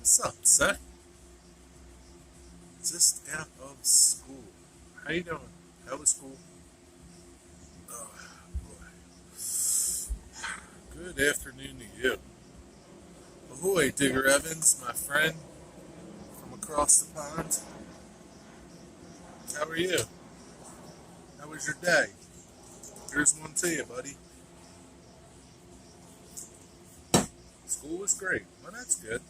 What's up, Seth? Just out of school. How you doing? How was school? Oh, boy. Good afternoon to you. Ahoy, Digger Evans, my friend from across the pond. How are you? How was your day? Here's one to you, buddy. School was great. Well, that's good.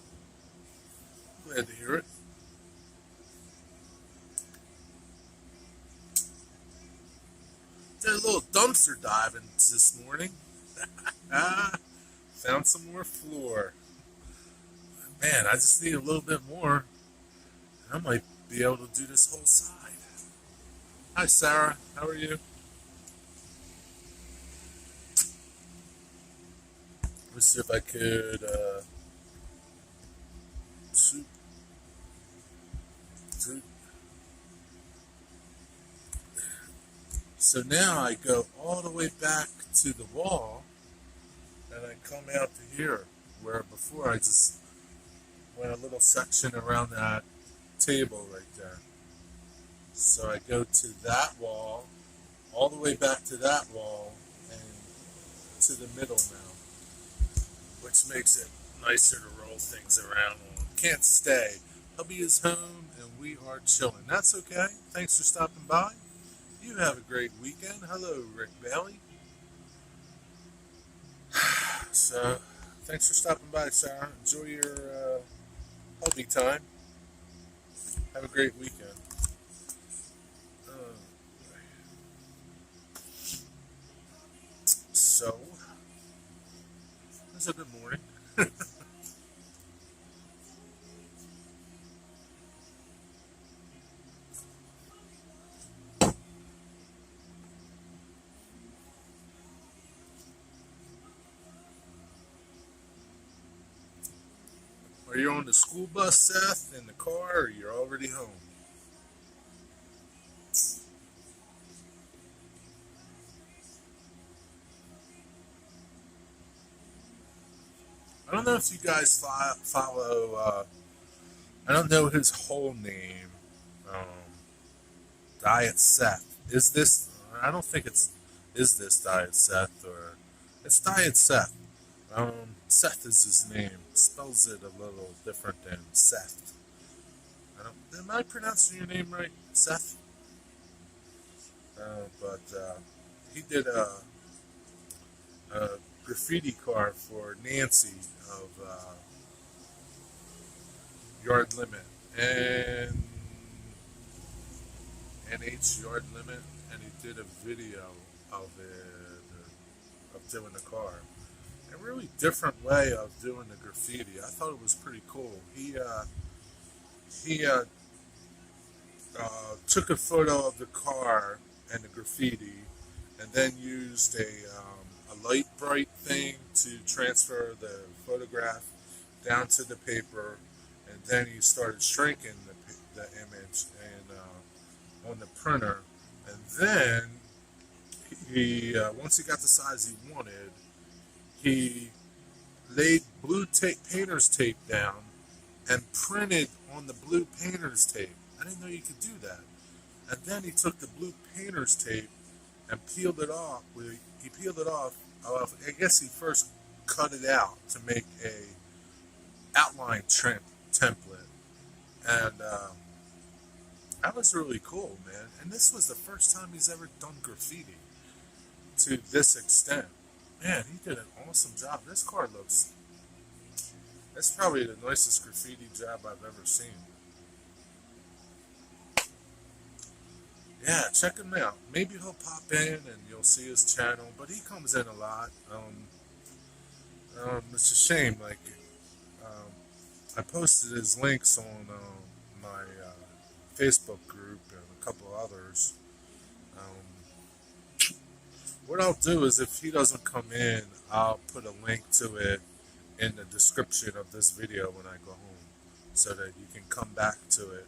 Glad to hear it. Did a little dumpster diving this morning. Ah, found some more floor. Man, I just need a little bit more. I might be able to do this whole side. Hi, Sarah. How are you? Let's see if I could. Soup. Soup. So now I go all the way back to the wall, and I come out to here, where before I just went a little section around that table right there. So I go to that wall, all the way back to that wall, and to the middle now, which makes it nicer to roll things around on. Can't stay. Hubby is home, and we are chilling. That's okay. Thanks for stopping by. You have a great weekend. Hello, Rick Bailey. So, thanks for stopping by, Sarah. Enjoy your hubby time. Have a great weekend. So, it's a good morning. Are you on the school bus, Seth, in the car, or you're already home? I don't know if you guys follow. I don't know his whole name. Um, Diet Seth. Is this? I don't think it's. Is this Diet Seth or? It's Diet Seth. Seth is his name. Spells it a little different than Seth. I don't. Am I pronouncing your name right, Seth? But he did a graffiti card for Nancy of Yard Limit and NH Yard Limit, and he did a video of it, of doing the card. A really different way of doing the graffiti. I thought it was pretty cool. He took a photo of the car and the graffiti, and then used a light bright thing to transfer the photograph down to the paper, and then he started shrinking the image and on the printer, and then he once he got the size he wanted, he laid blue tape, painter's tape down, and printed on the blue painter's tape. I didn't know you could do that. And then he took the blue painter's tape and peeled it off. He peeled it off. I guess he first cut it out to make a outline template, and that was really cool, man. And this was the first time he's ever done graffiti to this extent. Man, he did an awesome job. This car looks. It's probably the nicest graffiti job I've ever seen. Yeah, check him out. Maybe he'll pop in and you'll see his channel, but he comes in a lot. It's a shame. Like, um, I posted his links on my Facebook group and a couple others. What I'll do is, if he doesn't come in, I'll put a link to it in the description of this video when I go home, so that you can come back to it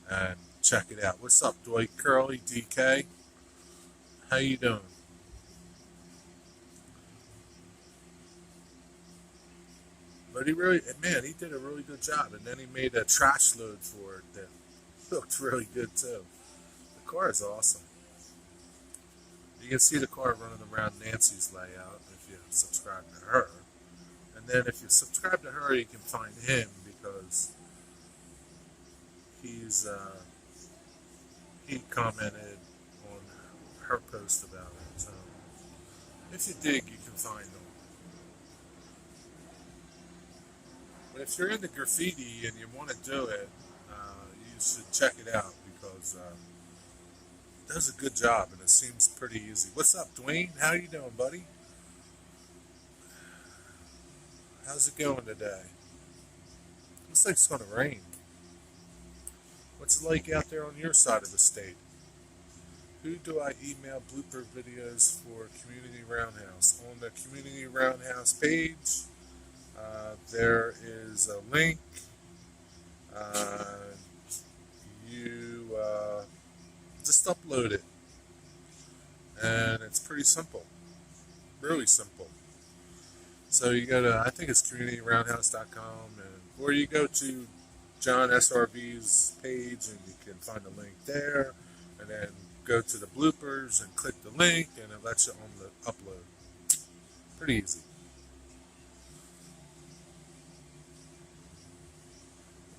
and check it out. What's up, Dwight Curly, DK? How you doing? But he really, man, he did a really good job. And then he made a trash load for it that looked really good too. The car is awesome. You can see the car running around Nancy's layout if you subscribe to her. And then if you subscribe to her, you can find him because he commented on her post about it. So if you dig, you can find him. But if you're into graffiti and you want to do it, you should check it out because it does a good job and it seems pretty easy. What's up, Dwayne? How you doing, buddy? How's it going today? Looks like it's going to rain. What's it like out there on your side of the state? Who do I email blooper videos for Community Roundhouse? On the Community Roundhouse page, there is a link. You just upload it. And it's pretty simple. Really simple. So you go to, I think it's communityroundhouse.com, or you go to John SRV's page and you can find a link there, and then go to the bloopers and click the link and it lets you on the upload. Pretty easy.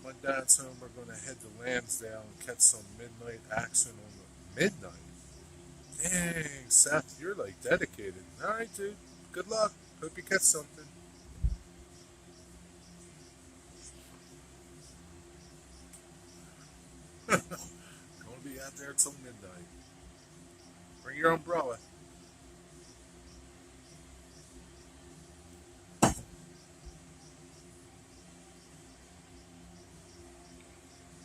When my dad's home, we're going to head to Lansdale and catch some midnight action on the midnight. Dang, Seth, you're like dedicated. Alright, dude. Good luck. Hope you catch something. Gonna be out there till midnight. Bring your umbrella.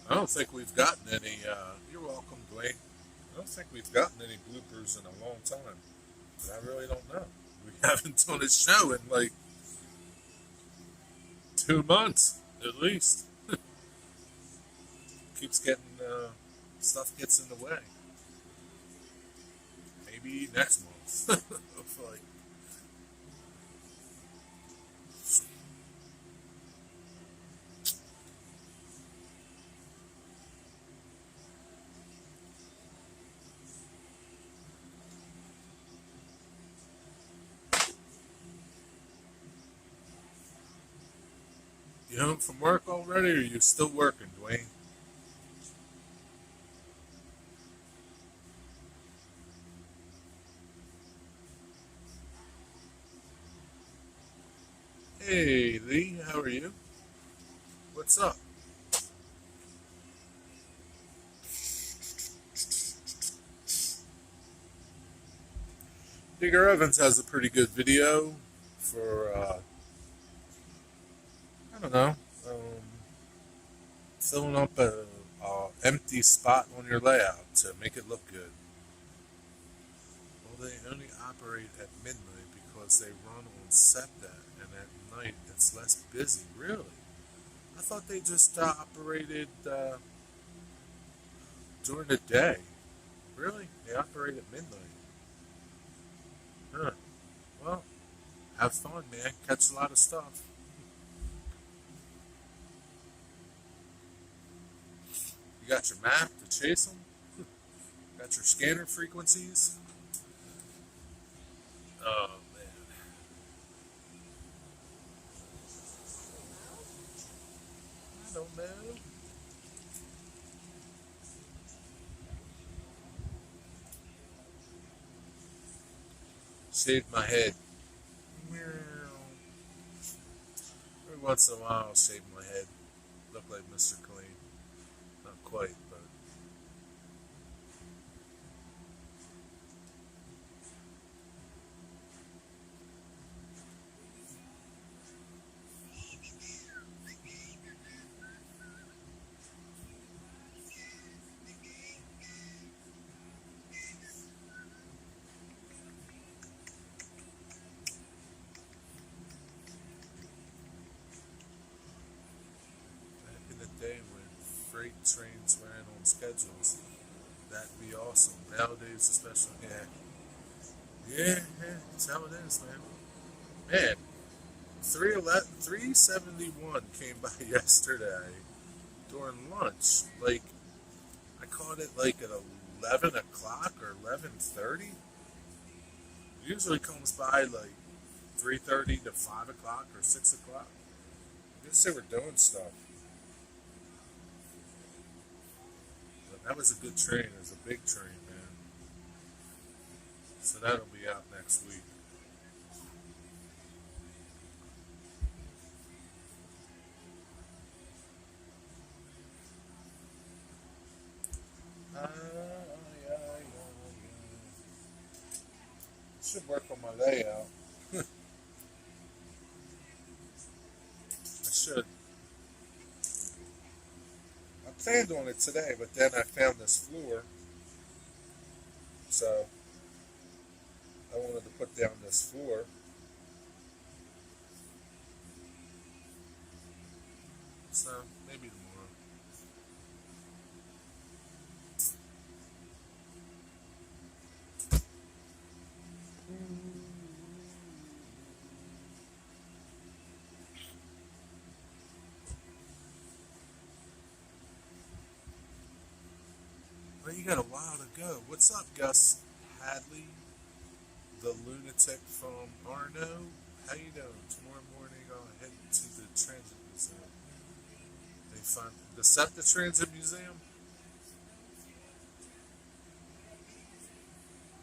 I don't think we've gotten any, you're welcome, Dwayne. I don't think we've gotten any bloopers in a long time. But I really don't know. We haven't done a show in like 2 months, at least. Keeps getting, stuff gets in the way. Maybe next month, hopefully. You home from work already, or are you still working, Dwayne? Hey, Lee, how are you? What's up? Digger Evans has a pretty good video for, I don't know, filling up a empty spot on your layout to make it look good. Well, they only operate at midnight because they run on SEPTA, and at night it's less busy. Really? I thought they just operated during the day. Really? They operate at midnight. Huh. Well, have fun, man. Catch a lot of stuff. You got your map to chase them? Got your scanner frequencies? Oh, man. I don't know. Shaved my head. Every once in a while I'll shave my head. Look like Mr. Clean. Not quite, but... day when freight trains ran on schedules, that'd be awesome. Nowadays, especially, yeah, that's how it is, man. Man, 371 came by yesterday during lunch. Like, I caught it like at 11 o'clock or 11:30. Usually comes by like 3:30 to 5 o'clock or 6 o'clock. I guess they were doing stuff. But that was a good train. It was a big train, man. So that'll be out next week. Yeah, yeah. Should work on my layout. I should. I planned on it today, but then I found this floor, so I wanted to put down this floor. So maybe tomorrow. Well, you got a while to go. What's up, Gus Hadley, the lunatic from Arno? How you doing? Tomorrow morning I'll head to the Transit Museum. They find the SEPTA Transit Museum,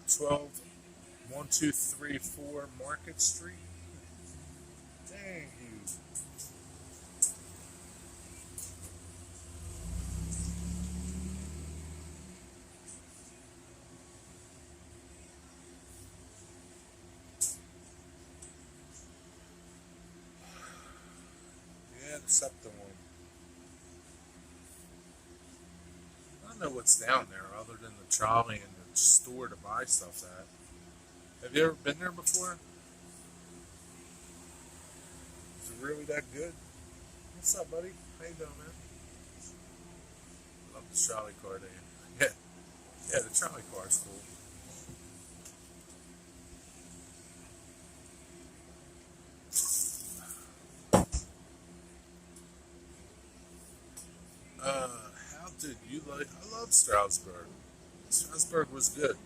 121234 Market Street. Dang you. Yeah, the SEPTA one. I don't know what's down there other than the trolley and the store to buy stuff at. Have you ever been there before? Is it really that good? What's up, buddy? How you doing, man? Love the trolley car there. Yeah, yeah, the trolley car's cool. How did you like? I love Stroudsburg. Stroudsburg was good.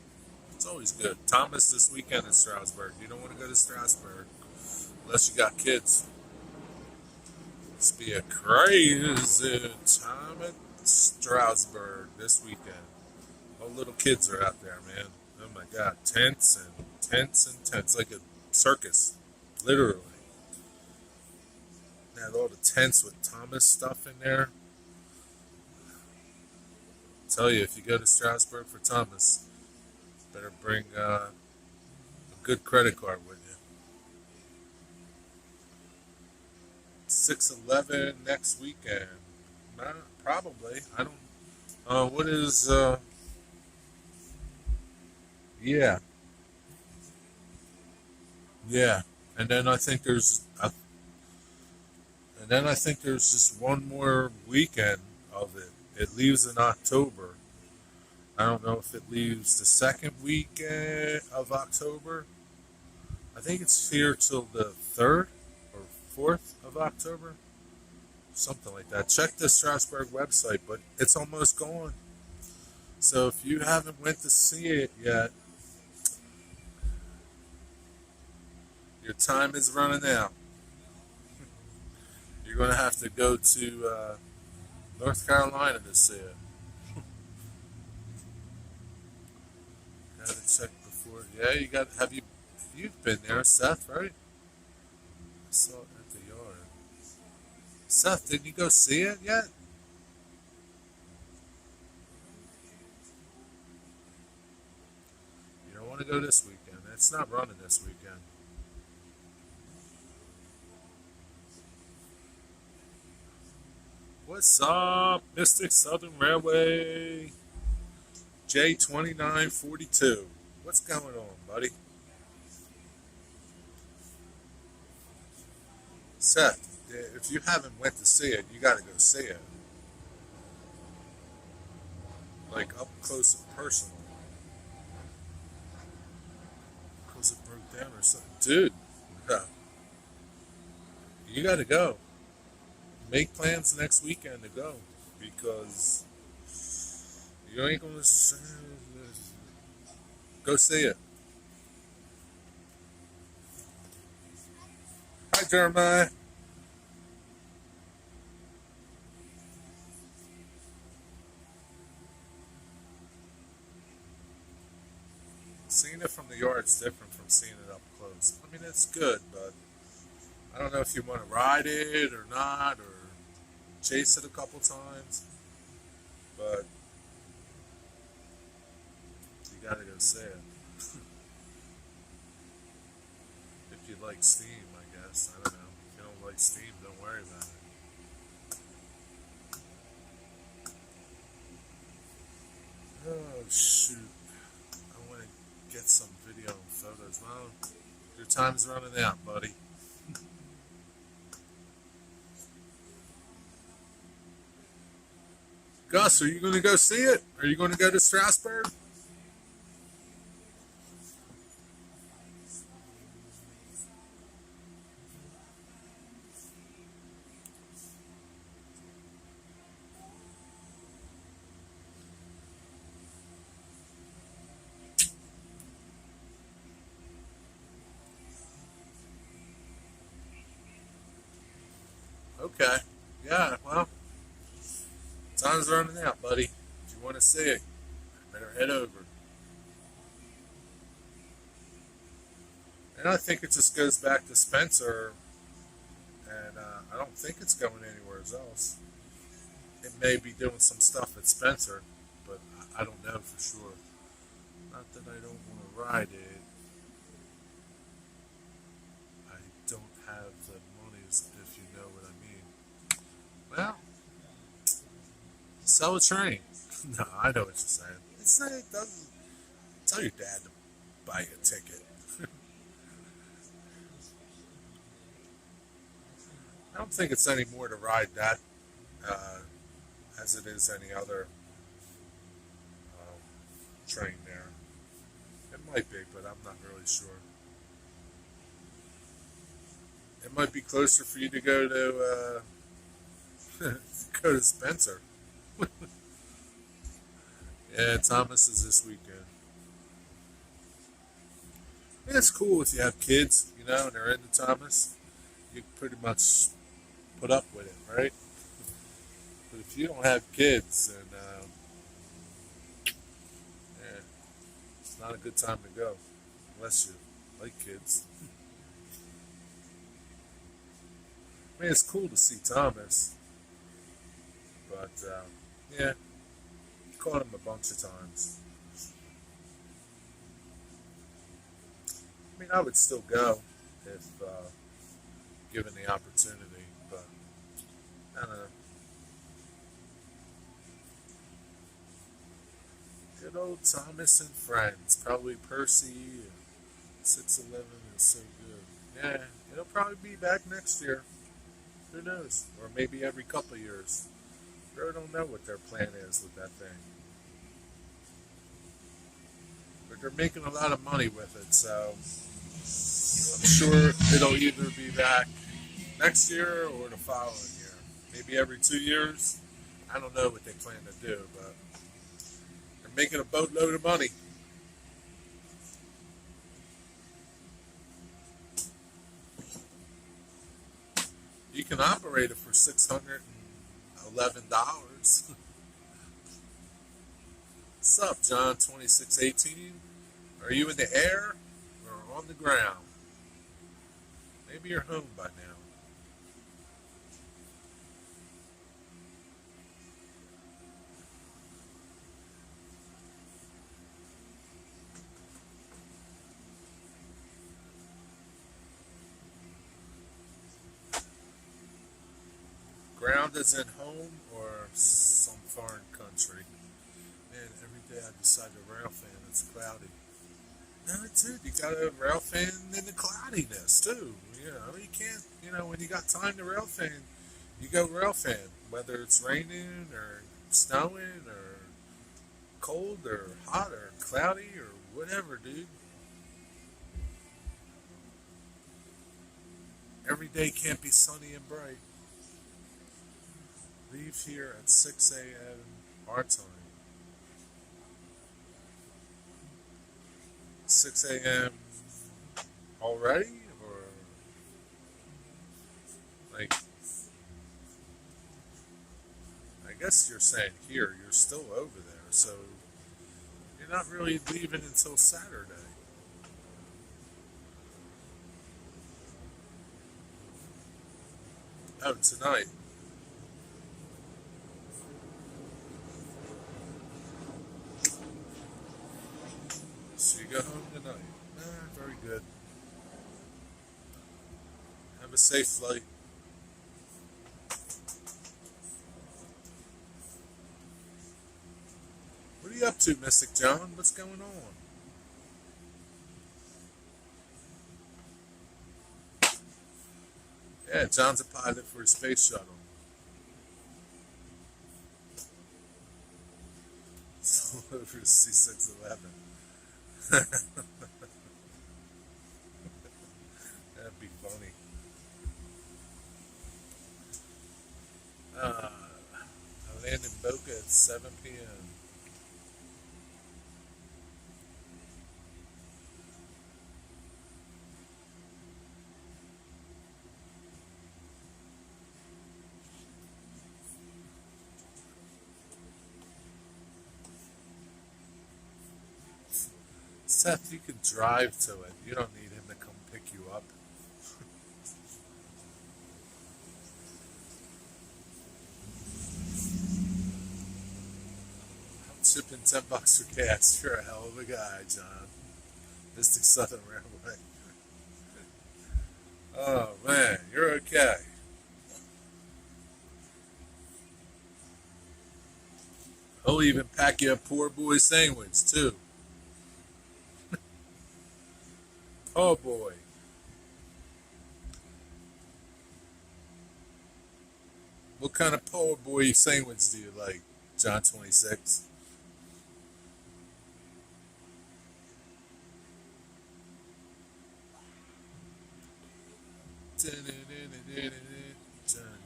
It's always good. Thomas this weekend in Stroudsburg. You don't want to go to Stroudsburg unless you got kids. It's be a crazy time at Stroudsburg this weekend. All little kids are out there, man. Oh my God, tents and tents and tents, like a circus, literally. They had all the tents with Thomas stuff in there. Tell you, if you go to Stroudsburg for Thomas, better bring a good credit card with you. 6/11 next weekend. Probably. I don't. What is? Yeah, yeah. And then I think there's. And then I think there's just one more weekend of it. It leaves in October. I don't know if it leaves the second week of October. I think it's here till the 3rd or 4th of October. Something like that. Check the Strasbourg website, but it's almost gone. So if you haven't went to see it yet, your time is running out. You're going to have to go to North Carolina to see it. Gotta check before. Yeah, you got. You've been there, Seth, right? I saw it at the yard. Seth, did you go see it yet? You don't want to go this weekend. It's not running this weekend. What's up, Mystic Southern Railway? J2942. What's going on, buddy? Seth, if you haven't went to see it, you got to go see it. Like up close and personal. Because it broke down or something. Dude, You got to go. Make plans next weekend to go because you ain't going to go see it. Hi, Jeremiah. Seeing it from the yard's different from seeing it up close. I mean, it's good, but I don't know if you want to ride it or not, or chase it a couple times. But you got to go see it. If you like steam, I guess. I don't know. If you don't like steam, don't worry about it. Oh, shoot. I want to get some video and photos. Well, your time's running out, buddy. Gus, are you going to go see it? Are you going to go to Strasbourg? Okay. Yeah, well, time's running out, buddy. If you want to see it, better head over. And I think it just goes back to Spencer, and I don't think it's going anywhere else. It may be doing some stuff at Spencer, but I don't know for sure. Not that I don't want to ride it. I don't have the monies, if you know what I mean. Well, sell a train. No, I know what you're saying. It doesn't tell your dad to buy a ticket. I don't think it's any more to ride that as it is any other train there. It might be, but I'm not really sure. It might be closer for you to go to go to Spencer. Yeah, Thomas is this weekend. Yeah, it's cool if you have kids, you know, and they're into Thomas. You pretty much put up with it, right? But if you don't have kids, then yeah, it's not a good time to go, unless you like kids. I mean, it's cool to see Thomas, but yeah, caught him a bunch of times. I mean, I would still go if given the opportunity, but I don't know. Good old Thomas and Friends, probably Percy and 611 is so good. Yeah, it'll probably be back next year. Who knows? Or maybe every couple of years. I really don't know what their plan is with that thing. But they're making a lot of money with it, so I'm sure it'll either be back next year or the following year. Maybe every 2 years. I don't know what they plan to do, but they're making a boatload of money. You can operate it for $611. What's up, John 2618? Are you in the air or on the ground? Maybe you're home by now. Ground is in home or some foreign country. Man, every day I decide to rail fan, it's cloudy. No, it's it. You got to rail fan in the cloudiness too. You know, you can't. You know, when you got time to rail fan, you go rail fan. Whether it's raining or snowing or cold or hot or cloudy or whatever, dude. Every day can't be sunny and bright. Leave here at 6 a.m. our time. 6 a.m. already? Or, like, I guess you're saying here, you're still over there, so you're not really leaving until Saturday. Oh, tonight. So you go home tonight. Very good. Have a safe flight. What are you up to, Mystic John? What's going on? Yeah, John's a pilot for a space shuttle. Over C611. That'd be funny. I land in Boca at 7 p.m. Seth, you can drive to it. You don't need him to come pick you up. I'm shipping $10 for gas. You're a hell of a guy, John. Mystic Southern Railway. Oh, man, you're okay. He'll even pack you a poor boy sandwich, too. Oh, boy. What kind of poor boy sandwich do you like, John 26? John,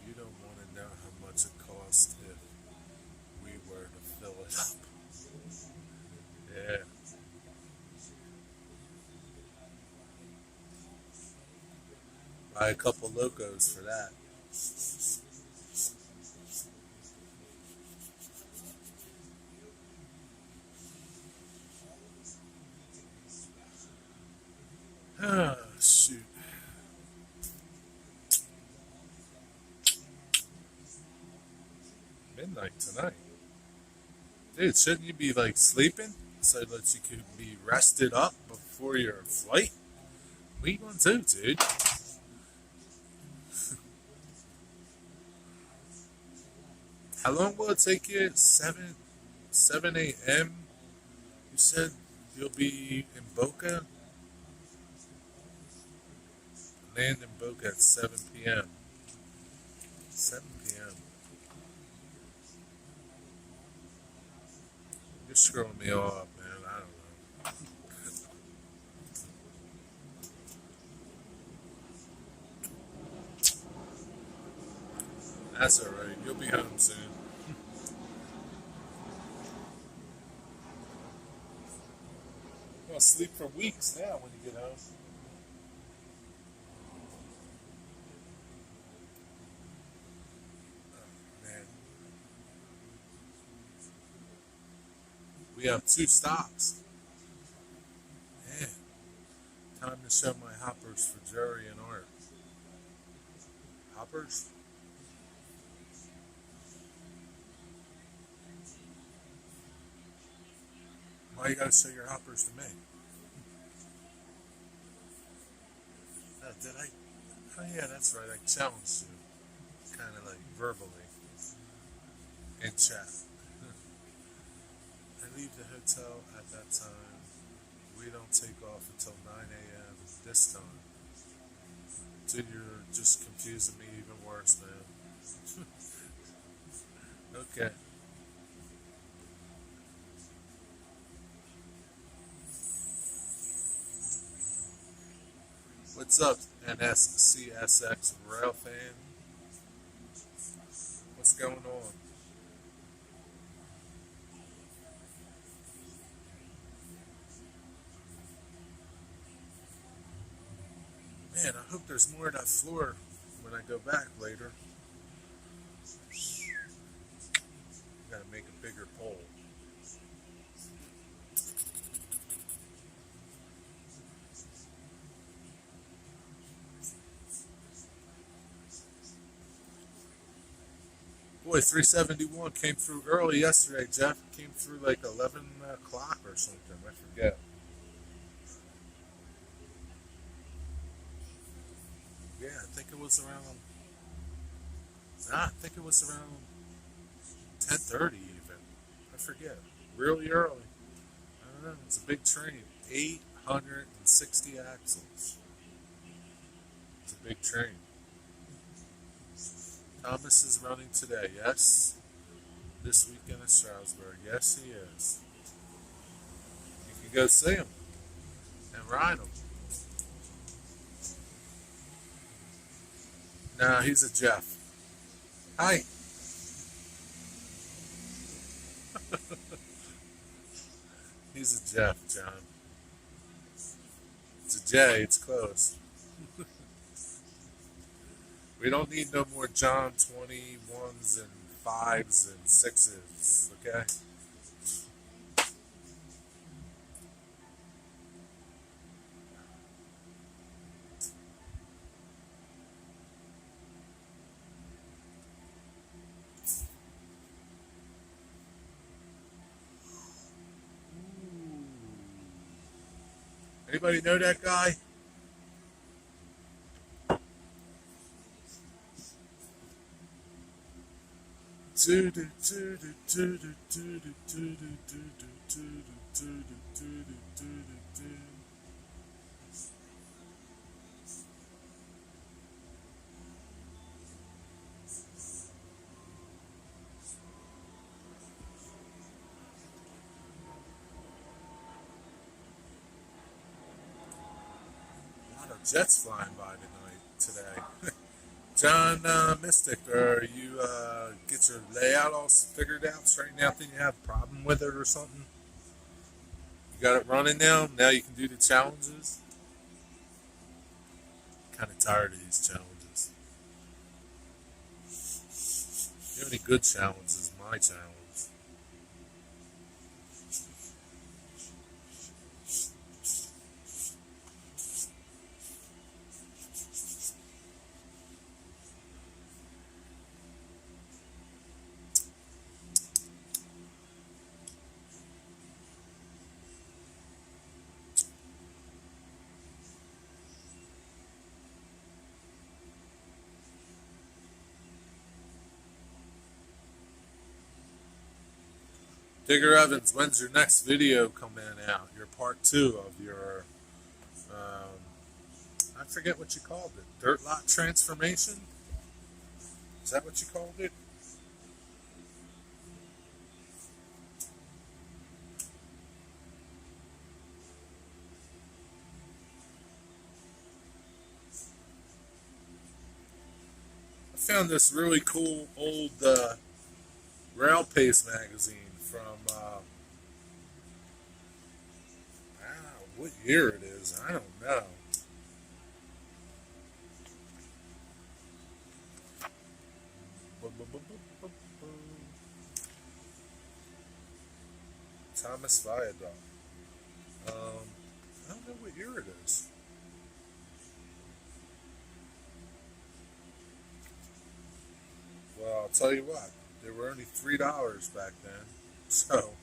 you don't want to know how much it costs if we were to fill it up. Yeah. Buy a couple locos for that. Ah, shoot. Midnight tonight. Dude, shouldn't you be like sleeping so that you could be rested up before your flight? What are you going to do, dude? How long will it take you? 7 a.m.? You said you'll be in Boca? Land in Boca at 7 p.m. 7 p.m. You're screwing me off, man. I don't know. That's alright. You'll be home soon. You'll sleep for weeks now when you get home. Oh, man. We have 2 stops. Yeah. Time to show my hoppers for Jerry and Art. Hoppers? Why you gotta show your hoppers to me? Did I? Oh yeah, that's right. I challenged you, kind of like verbally, in chat. I leave the hotel at that time. We don't take off until 9 a.m. this time. Dude, you're just confusing me even worse, man. Okay. What's up, NSCSX Rail fan? What's going on? Man, I hope there's more of that floor when I go back later. Gotta make a bigger pole. Boy, 371 came through early yesterday, Jeff. Came through like 11 o'clock or something. I forget. Yeah, I think it was around. I think it was around 10:30 even. I forget. Really early. I don't know. It's a big train. 860 axles. It's a big train. Thomas is running today. Yes. This weekend in Stroudsburg. Yes, he is. You can go see him and ride him. Nah, he's a Jeff. Hi. He's a Jeff, John. It's a J. It's close. We don't need no more John 21s and 5s and 6s, okay? Anybody know that guy? A lot of jets flying by today. John Mystic, are you get your layout all figured out, straightened out? Then you have a problem with it or something? You got it running now? Now you can do the challenges? Kind of tired of these challenges. You have any good challenges? My challenge. Digger Evans, when's your next video coming out? Your part 2 of your, I forget what you called it. Dirt lot transformation? Is that what you called it? I found this really cool old Rail Pace magazine from, what year it is, I don't know. Thomas Viaduct. I don't know what year it is. Well, I'll tell you what, they were only $3 back then, so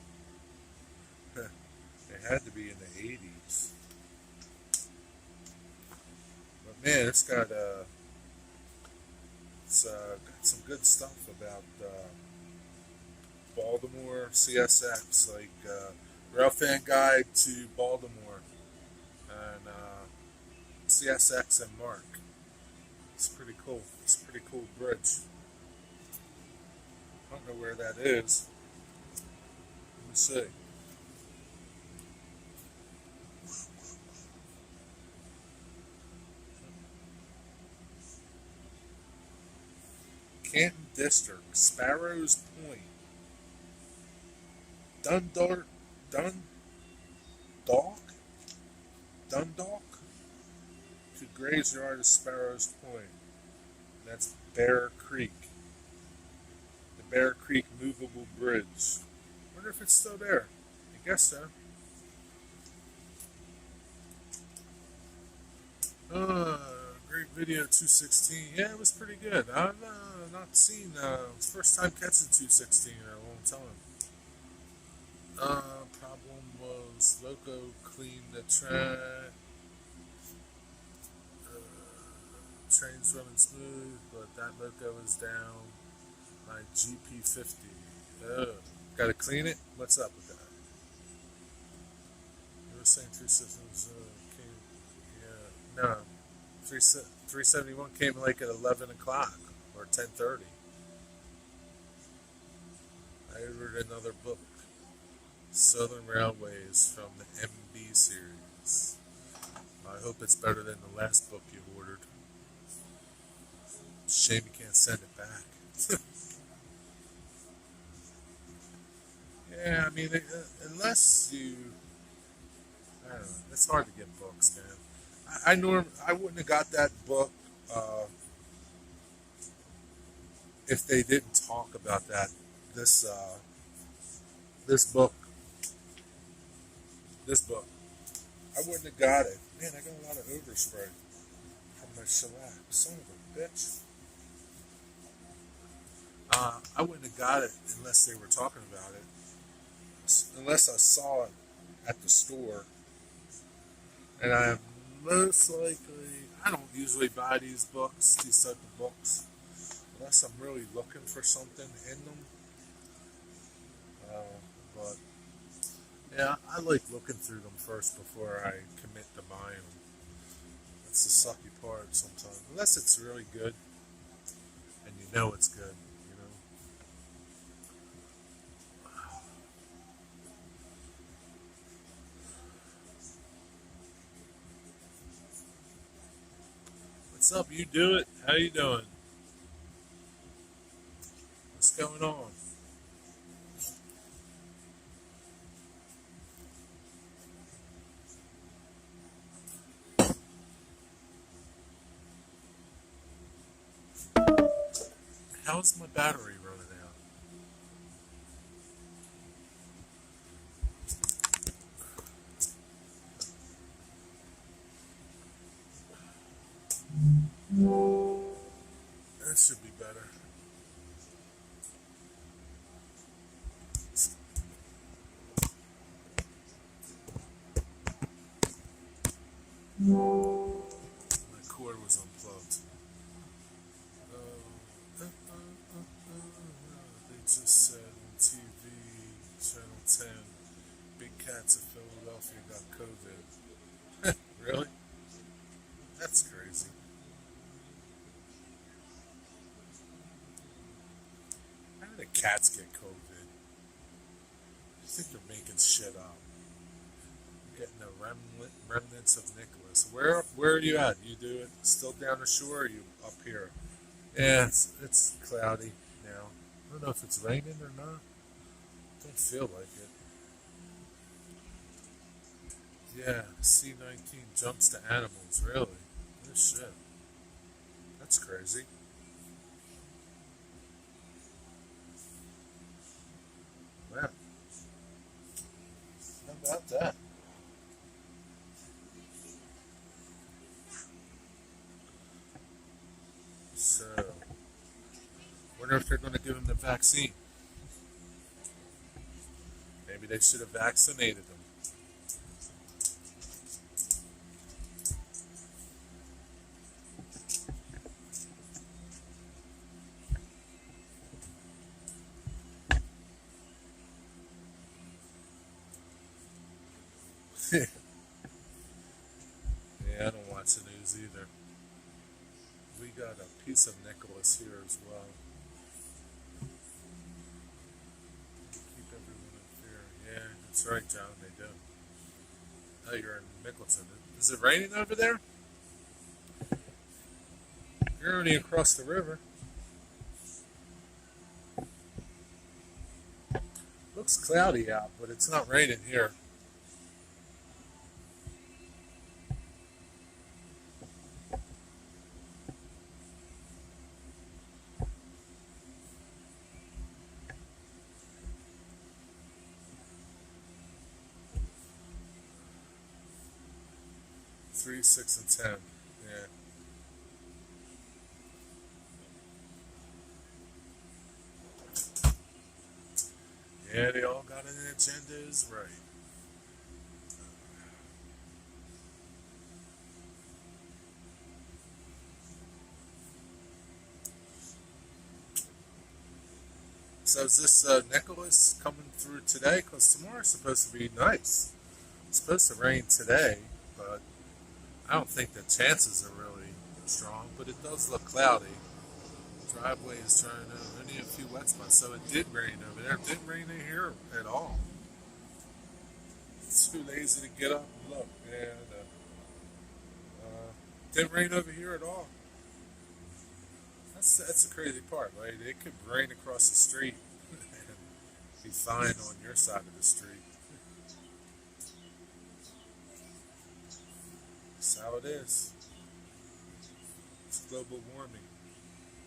it had to be in the 80s. But man, it's got some good stuff about Baltimore CSX, like Railfan Guide to Baltimore and CSX and Mark. It's pretty cool. It's a pretty cool bridge. I don't know where that is. Let me see. Canton District, Sparrows Point, Dundalk, Dundalk, Dundalk to Graveyard of Sparrows Point. And that's Bear Creek, the Bear Creek Movable Bridge. Wonder if it's still there. I guess so. Great video 216. Yeah, it was pretty good. I've not seen, first time catching 216 in a long time. Problem was Loco cleaned the track. Train's running smooth, but that Loco is down. My GP50. Gotta clean it? What's up with that? You were saying 3systems came, yeah, no. 371 came like at 11 o'clock or 10:30. I ordered another book, Southern Railways from the MB series. I hope it's better than the last book you ordered. Shame you can't send it back. Yeah, I mean, unless you, I don't know, it's hard to get books, man. I wouldn't have got that book if they didn't talk about that. This book, I wouldn't have got it. Man, I got a lot of overspray from my shellac. Son of a bitch. I wouldn't have got it unless they were talking about it. Unless I saw it at the store. And I am most likely, I don't usually buy these books, these type of books, unless I'm really looking for something in them. But yeah, I like looking through them first before I commit to buying them. That's the sucky part sometimes. Unless it's really good, and you know it's good, you know. What's up? You do it? How you doing? What's going on? How's my battery running out? That should be better. My cord was unplugged. They just said on TV, Channel 10, big cats of Philadelphia got COVID. Really? That's crazy. How did the cats get COVID? I think they're making shit up. Getting the remnants of Nicholas. Where are you at? You do it still down the shore, or are you up here? Yeah, it's cloudy now. I don't know if it's raining or not. Don't feel like it. Yeah, C-19 jumps to animals. Really? Oh shit. That's crazy. Wow. How about that? So, wonder if they're going to give him the vaccine. Maybe they should have vaccinated him. Yeah, I don't watch the news either. We got a piece of Nicholas here as well. Keep everyone in fear. Yeah, that's right, John, they do. Oh, you're in Mickleton. Is it raining over there? You're only across the river. cloudy out, but it's not raining here. Three, 6, and 10. Yeah. Yeah, they all got an agenda, is right. So is this Nicholas coming through today? Because tomorrow's supposed to be nice. It's supposed to rain today, but I don't think the chances are really strong. But it does look cloudy. The driveway is trying to only a few wet spots, so it did rain over there. It didn't rain in here at all. It's too lazy to get up and look. And didn't rain over here at all. That's the crazy part, right? It could rain across the street and be fine on your side of the street. That's how it is. It's global warming.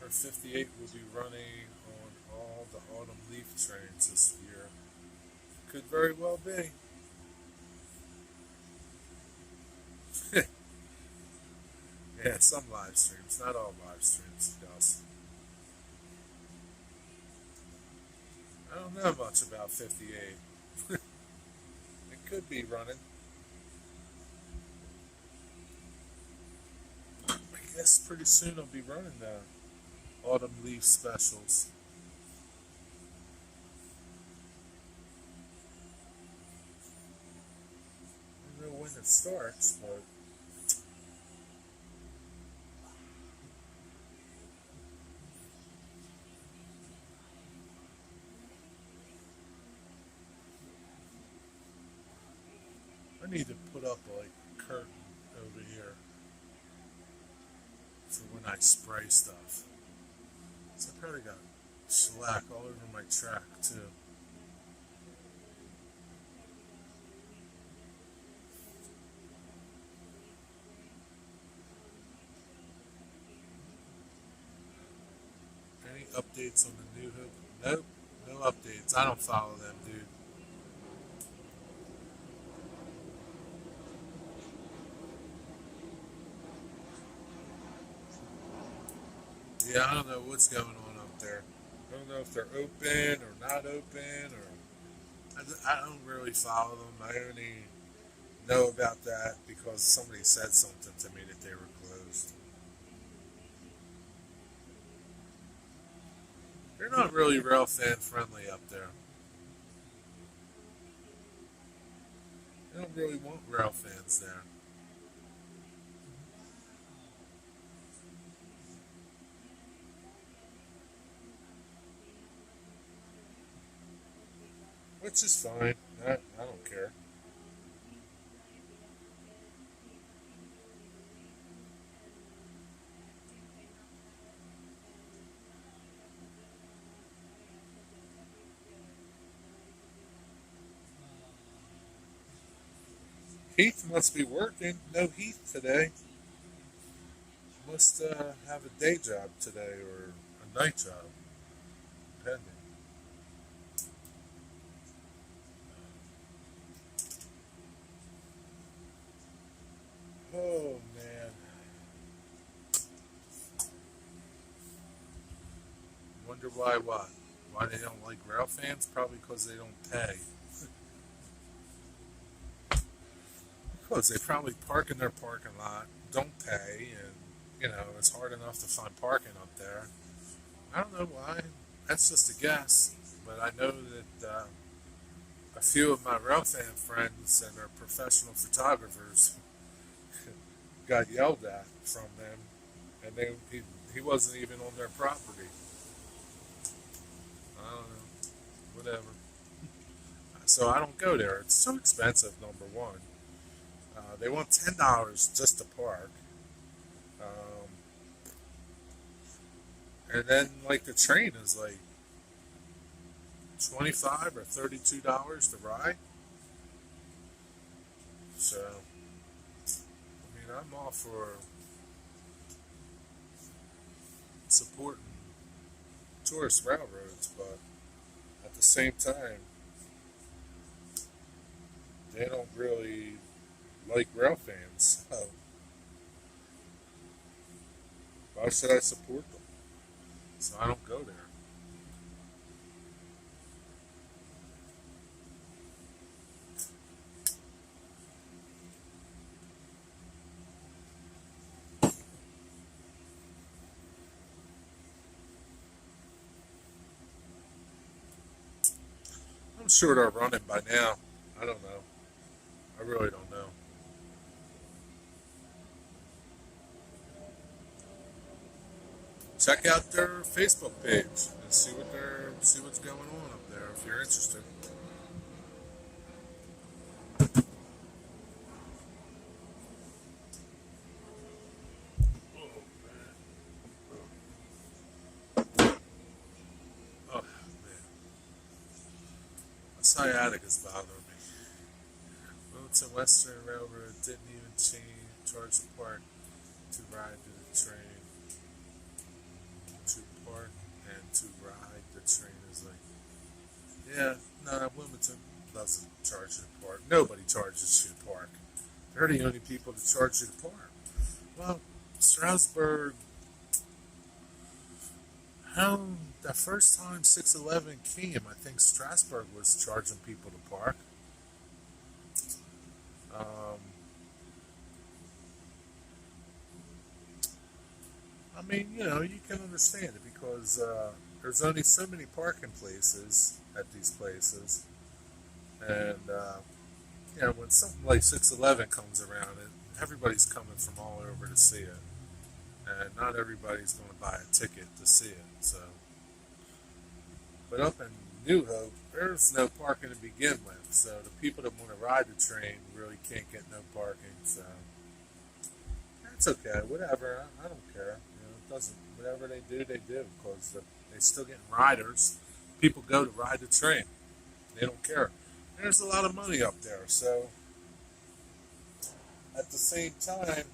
Our 58 will be running on all the autumn leaf trains this year. Could very well be. Yeah, some live streams, not all live streams, Gus. I don't know much about 58. It could be running. I guess pretty soon I'll be running the autumn leaf specials. I don't know when it starts, but I need to put up a curtain over here for when I spray stuff. So I probably got shellac all over my track too. Any updates on the new hook? Nope, no updates. I don't follow them, dude. Yeah, I don't know what's going on up there. I don't know if they're open or not open, or I don't really follow them. I only know about that because somebody said something to me that they were closed. They're not really real fan friendly up there. They don't really want rail fans there. Which is fine. I don't care. Heath must be working. No Heath today. Must have a day job today or a night job, depending. Oh man. Wonder why what? Why they don't like rail fans? Probably because they don't pay. Because they probably park in their parking lot, don't pay, and it's hard enough to find parking up there. I don't know why. That's just a guess. But I know that a few of my rail fan friends and their professional photographers got yelled at from them, and he wasn't even on their property. I don't know, whatever. So I don't go there. It's so expensive. Number one, they want $10 just to park, um, and then like the train is like $25 or $32 to ride. So, I mean, I'm all for supporting tourist railroads, but at the same time, they don't really like rail fans. So why should I support them? So I don't go there. I'm sure they're running by now. I don't know. I really don't know. Check out their Facebook page and see what's going on up there if you're interested. Oh man, my sciatic is bothering me. Wilmington Western Railroad didn't even charge the park to ride the train. To park and to ride the train is like, yeah, no, Wilmington doesn't charge you to park. Nobody charges you to park. They're the only people that charge you to park. Well, Strasburg, the first time 611 came, I think Strasburg was charging people to park. I mean, you can understand it because there's only so many parking places at these places. And, when something like 611 comes around, everybody's coming from all over to see it. And not everybody's going to buy a ticket to see it. So, but up in New Hope, there's no parking to begin with. So the people that want to ride the train really can't get no parking. So it's okay, whatever. I don't care. It doesn't. Whatever they do, because they're still getting riders. People go to ride the train. They don't care. There's a lot of money up there. So at the same time,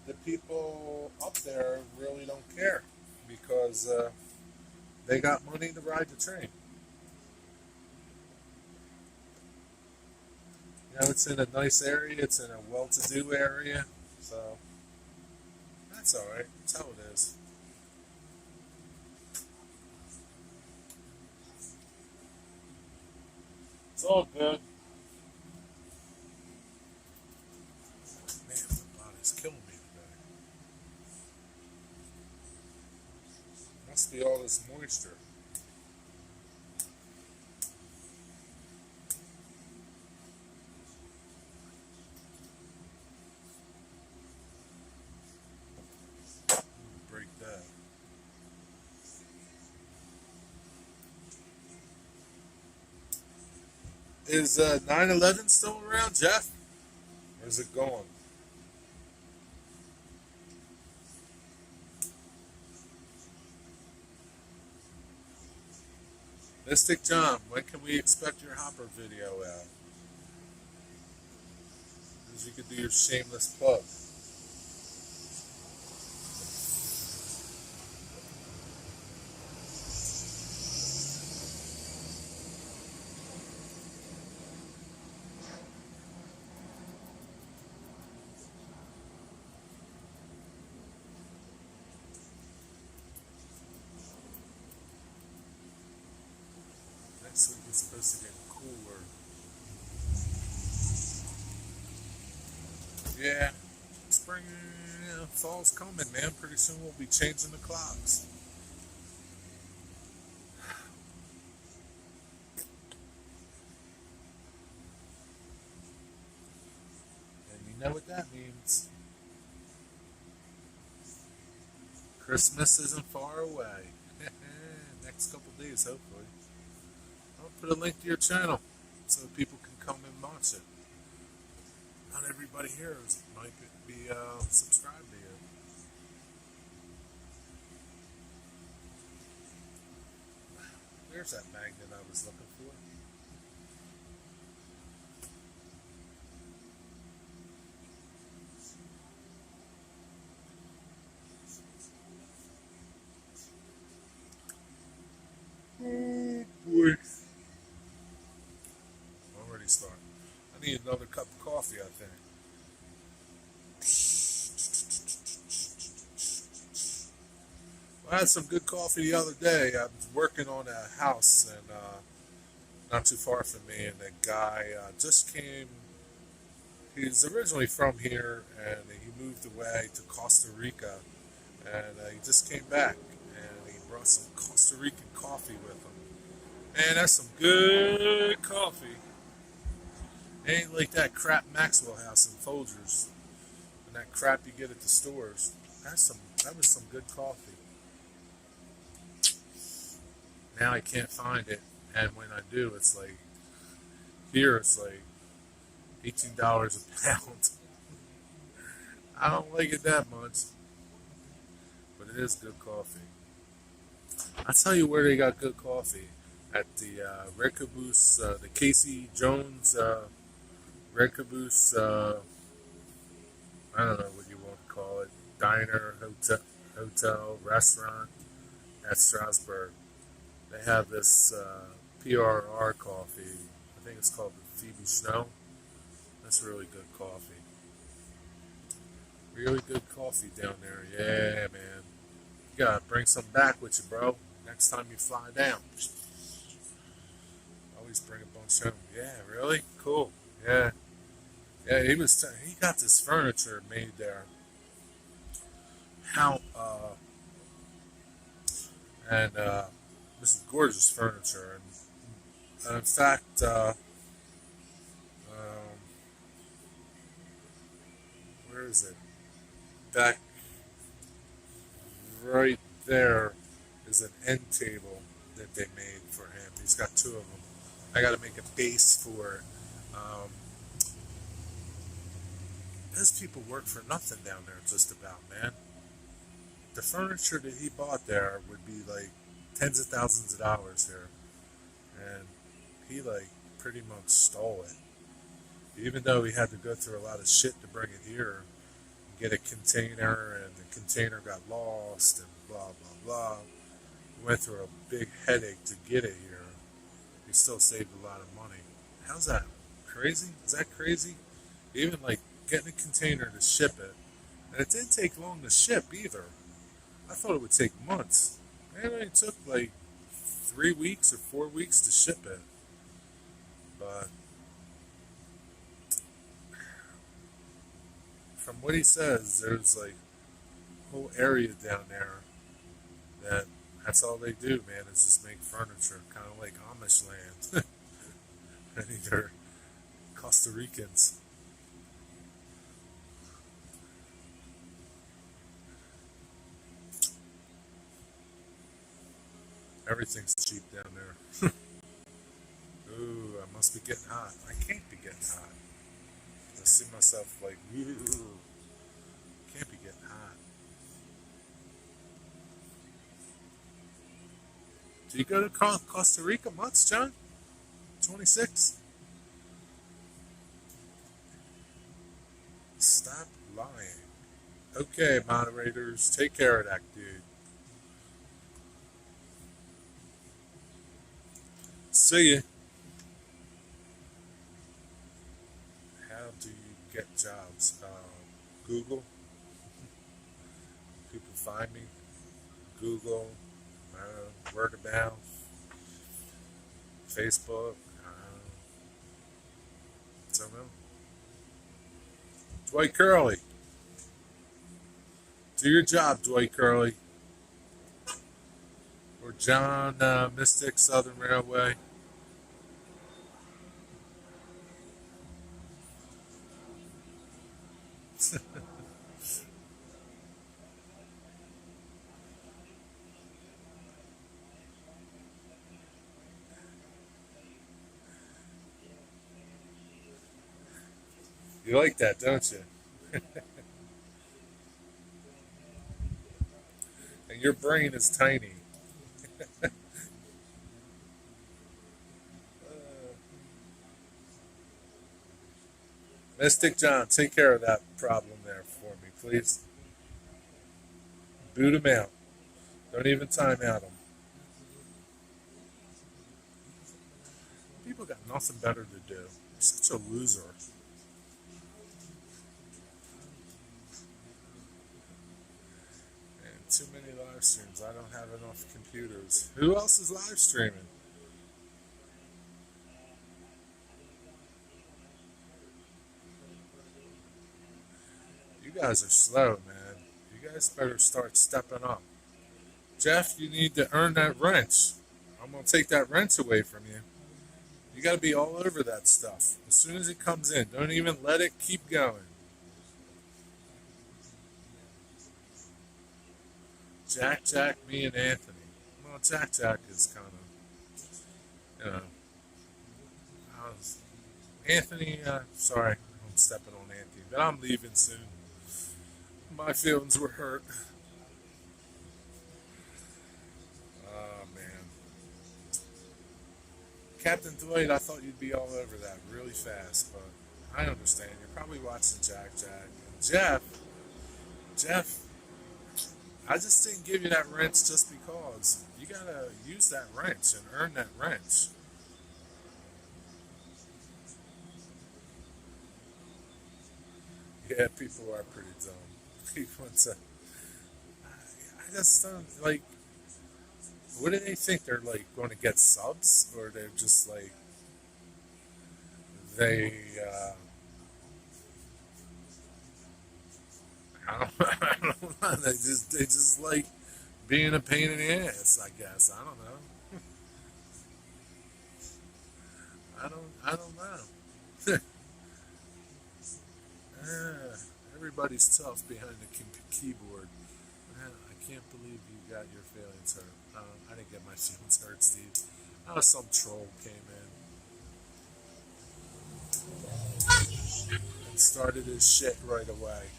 the people up there really don't care because they got money to ride the train. It's in a nice area. It's in a well-to-do area. So that's all right. That's how it is. It's all good. Man, my body's killing me today. Must be all this moisture. Break that. Is 9/11 still around, Jeff? Or is it gone? Mystic John, when can we expect your Hopper video out? Because you could do your shameless plug. Next week is supposed to get cooler. Yeah, spring, fall's coming, man. Pretty soon we'll be changing the clocks. And you know what that means. Christmas isn't far away. Next couple days, hopefully. I'll put a link to your channel so people can come and watch it. Not everybody here might be subscribed to you. There's that magnet I was looking for. Oh boy. Already starting. I need another cup of coffee, I think. Well, I had some good coffee the other day. I was working on a house and not too far from me, and the guy just came. He's originally from here, and he moved away to Costa Rica, and he just came back, and he brought some Costa Rican coffee with him. Man, that's some good coffee. It ain't like that crap Maxwell House in Folgers, and that crap you get at the stores. That was some good coffee. Now I can't find it, and when I do, it's like here it's like $18 a pound. I don't like it that much, but it is good coffee. I'll tell you where they got good coffee. At the Red Caboose, the Casey Jones Red Caboose, I don't know what you want to call it, diner, hotel, restaurant at Strasbourg. They have this PRR coffee. I think it's called the Phoebe Snow. That's really good coffee. Really good coffee down there. Yeah, man. You gotta bring some back with you, bro. Next time you fly down. Always bring a bunch home. Yeah, really? Cool. Yeah. Yeah, he got this furniture made there. How and this is gorgeous furniture, and in fact, where is it? Back right there is an end table that they made for him. He's got two of them. I got to make a base for it. Those people work for nothing down there, just about, man. The furniture that he bought there would be like tens of thousands of dollars here, and he like pretty much stole it. Even though he had to go through a lot of shit to bring it here, get a container, and the container got lost, and blah blah blah. He went through a big headache to get it here. He still saved a lot of money. How's that? Crazy? Is that crazy? Even like getting a container to ship it, and it didn't take long to ship either. I thought it would take months. And it took like 3 weeks or 4 weeks to ship it. But from what he says, there's like a whole area down there that's all they do, man, is just make furniture, kind of like Amish land. I think they're Costa Ricans. Everything's cheap down there. Ooh, I must be getting hot. I can't be getting hot. I see myself like, ooh, can't be getting hot. Do you go to Costa Rica much, John? 26? Stop lying. Okay, moderators, take care of that dude. See ya. How do you get jobs? Google. People find me. Google. Word of mouth. Facebook. I don't know. Dwight Curley. Do your job, Dwight Curley. Or John Mystic Southern Railway. You like that, don't you? And your brain is tiny. Mystic John, take care of that problem there for me, please. Boot him out. Don't even time out him. People got nothing better to do. You're such a loser. And too many live streams. I don't have enough computers. Who else is live streaming? You guys are slow, man. You guys better start stepping up. Jeff, you need to earn that wrench. I'm going to take that wrench away from you. You got to be all over that stuff. As soon as it comes in, don't even let it keep going. Jack, me, and Anthony. Well, Jack is kind of, you know. Anthony, sorry, I'm stepping on Anthony, but I'm leaving soon. My feelings were hurt. Oh, man. Captain Dwight, I thought you'd be all over that really fast, but I understand. You're probably watching Jack. And Jeff, I just didn't give you that wrench just because. You gotta use that wrench and earn that wrench. Yeah, people are pretty dumb. People I just don't, like, what do they think? They're, like, going to get subs? Or they're just, like, they, I don't know. They just like being a pain in the ass, I guess. I don't know. I don't know. Everybody's tough behind the keyboard. I can't believe you got your feelings hurt. I didn't get my feelings hurt, Steve. Some troll came in and started his shit right away.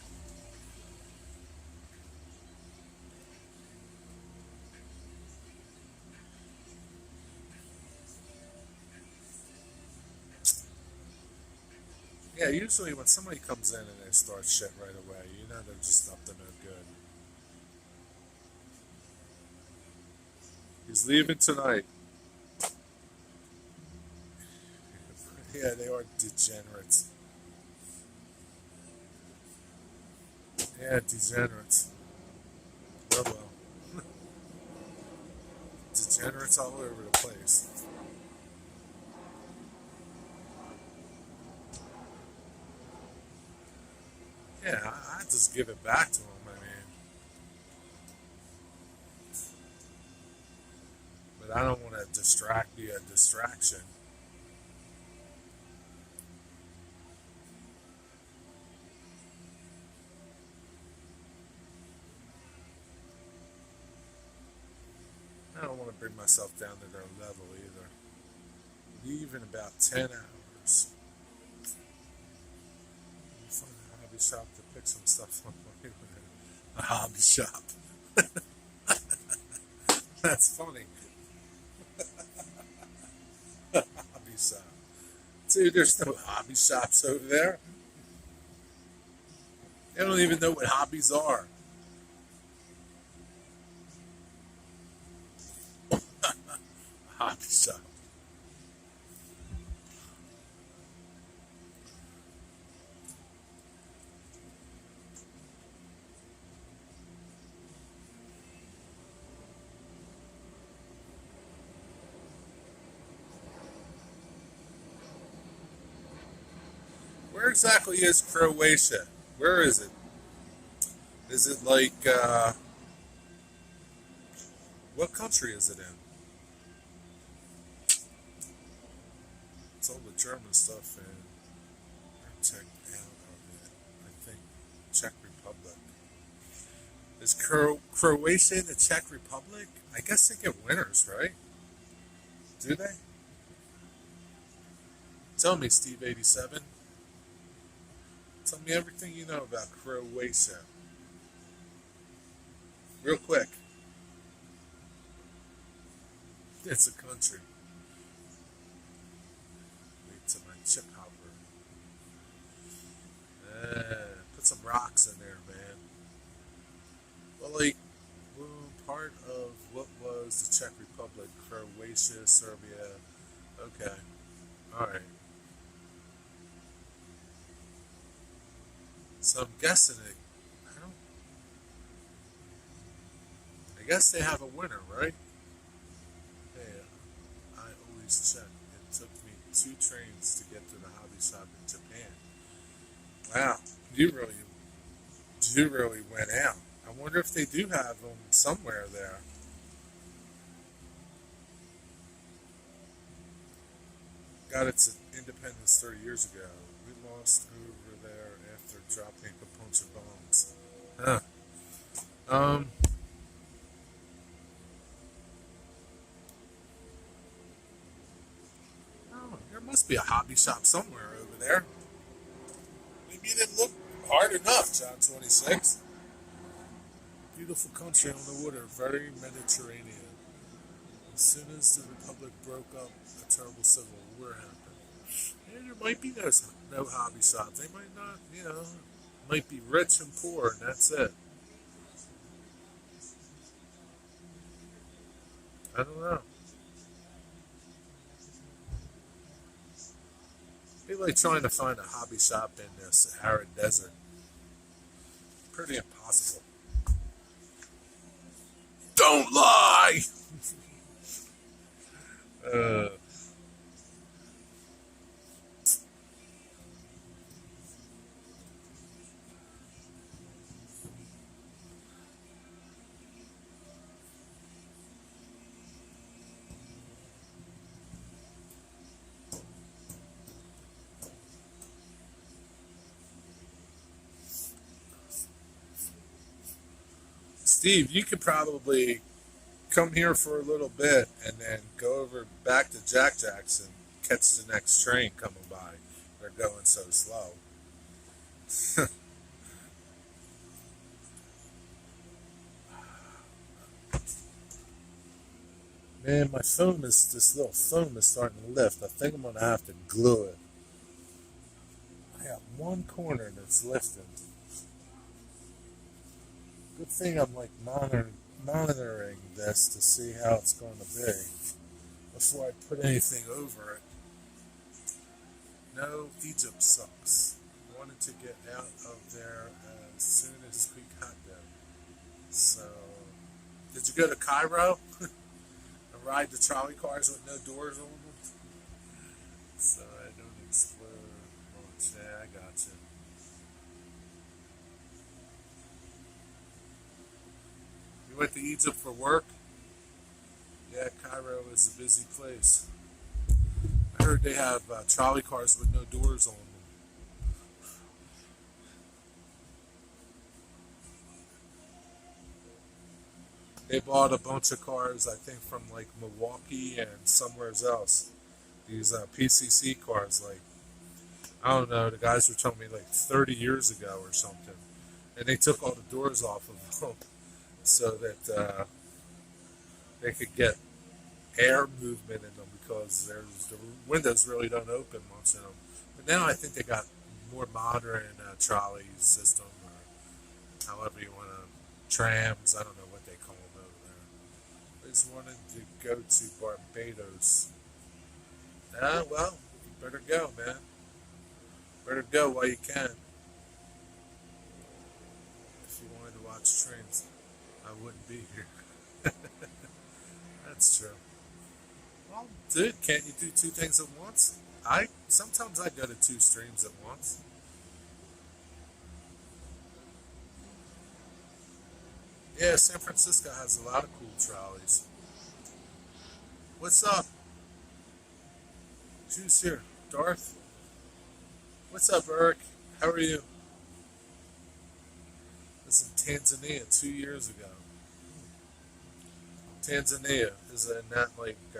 Yeah, usually when somebody comes in and they start shit right away, you know they're just up to no good. He's leaving tonight. Yeah, they are degenerates. Yeah, degenerates. Oh well. Degenerates all over the place. Yeah, I just give it back to him. I mean, but I don't want to be a distraction. I don't want to bring myself down to their level either. Leave in about 10 hours. Find a hobby shop to pick some stuff up. A hobby shop. That's funny. Hobby shop. Dude, there's no hobby shops over there. They don't even know what hobbies are. Hobby shop. Where exactly is Croatia? Where is it? Is it like, what country is it in? It's all the German stuff in, check out of it, I think, Czech Republic. Is Croatia in the Czech Republic? I guess they get winners, right? Do they? Tell me, Steve87. Tell me everything you know about Croatia. Real quick. It's a country. Wait till my chip hopper. rocks in there, man. Well, like, well, part of what was the Czech Republic, Croatia, Serbia. Okay, all right. So I'm guessing it. I don't. I guess they have a winner, right? Hey, I always check. It took me 2 trains to get to the hobby shop in Japan. Wow, you really, you really went out. I wonder if they do have them somewhere there. Got its independence 30 years ago. We lost over there after dropping a bunch of bombs. Huh. Um, oh, there must be a hobby shop somewhere over there. Maybe you didn't look hard enough, John 26. Beautiful country on the water, very Mediterranean. As soon as the Republic broke up, a terrible civil war happened. And there might be no hobby shop. They might not, might be rich and poor, and that's it. I don't know. It'd be like trying to find a hobby shop in the Sahara Desert. Pretty impossible. Don't lie! uh, Steve, you could probably come here for a little bit and then go over back to Jack Jackson, catch the next train coming by. They're going so slow. Man, this little phone is starting to lift. I think I'm going to have to glue it. I got one corner that's lifting. Good thing I'm like monitoring this to see how it's going to be before I put anything over it. No, Egypt sucks. Wanted to get out of there as soon as we got there. So, did you go to Cairo and ride the trolley cars with no doors on them? So I don't explode much. Yeah, I got you. You went to Egypt for work? Yeah, Cairo is a busy place. I heard they have trolley cars with no doors on them. They bought a bunch of cars, I think, from like Milwaukee and somewhere else. These PCC cars, like, I don't know, the guys were telling me like 30 years ago or something. And they took all the doors off of them so that they could get air movement in them because the windows really don't open much in them. But now I think they got more modern trolley system or however you want to, trams, I don't know what they call them over there. I just wanted to go to Barbados. Ah, well, you better go, man. Better go while you can. If you wanted to watch trains, I wouldn't be here. That's true. Well, dude, can't you do 2 things at once? Sometimes I go to 2 streams at once. Yeah, San Francisco has a lot of cool trolleys. What's up? Who's here? Darth? What's up, Eric? How are you? This is Tanzania 2 years ago. Tanzania is not like I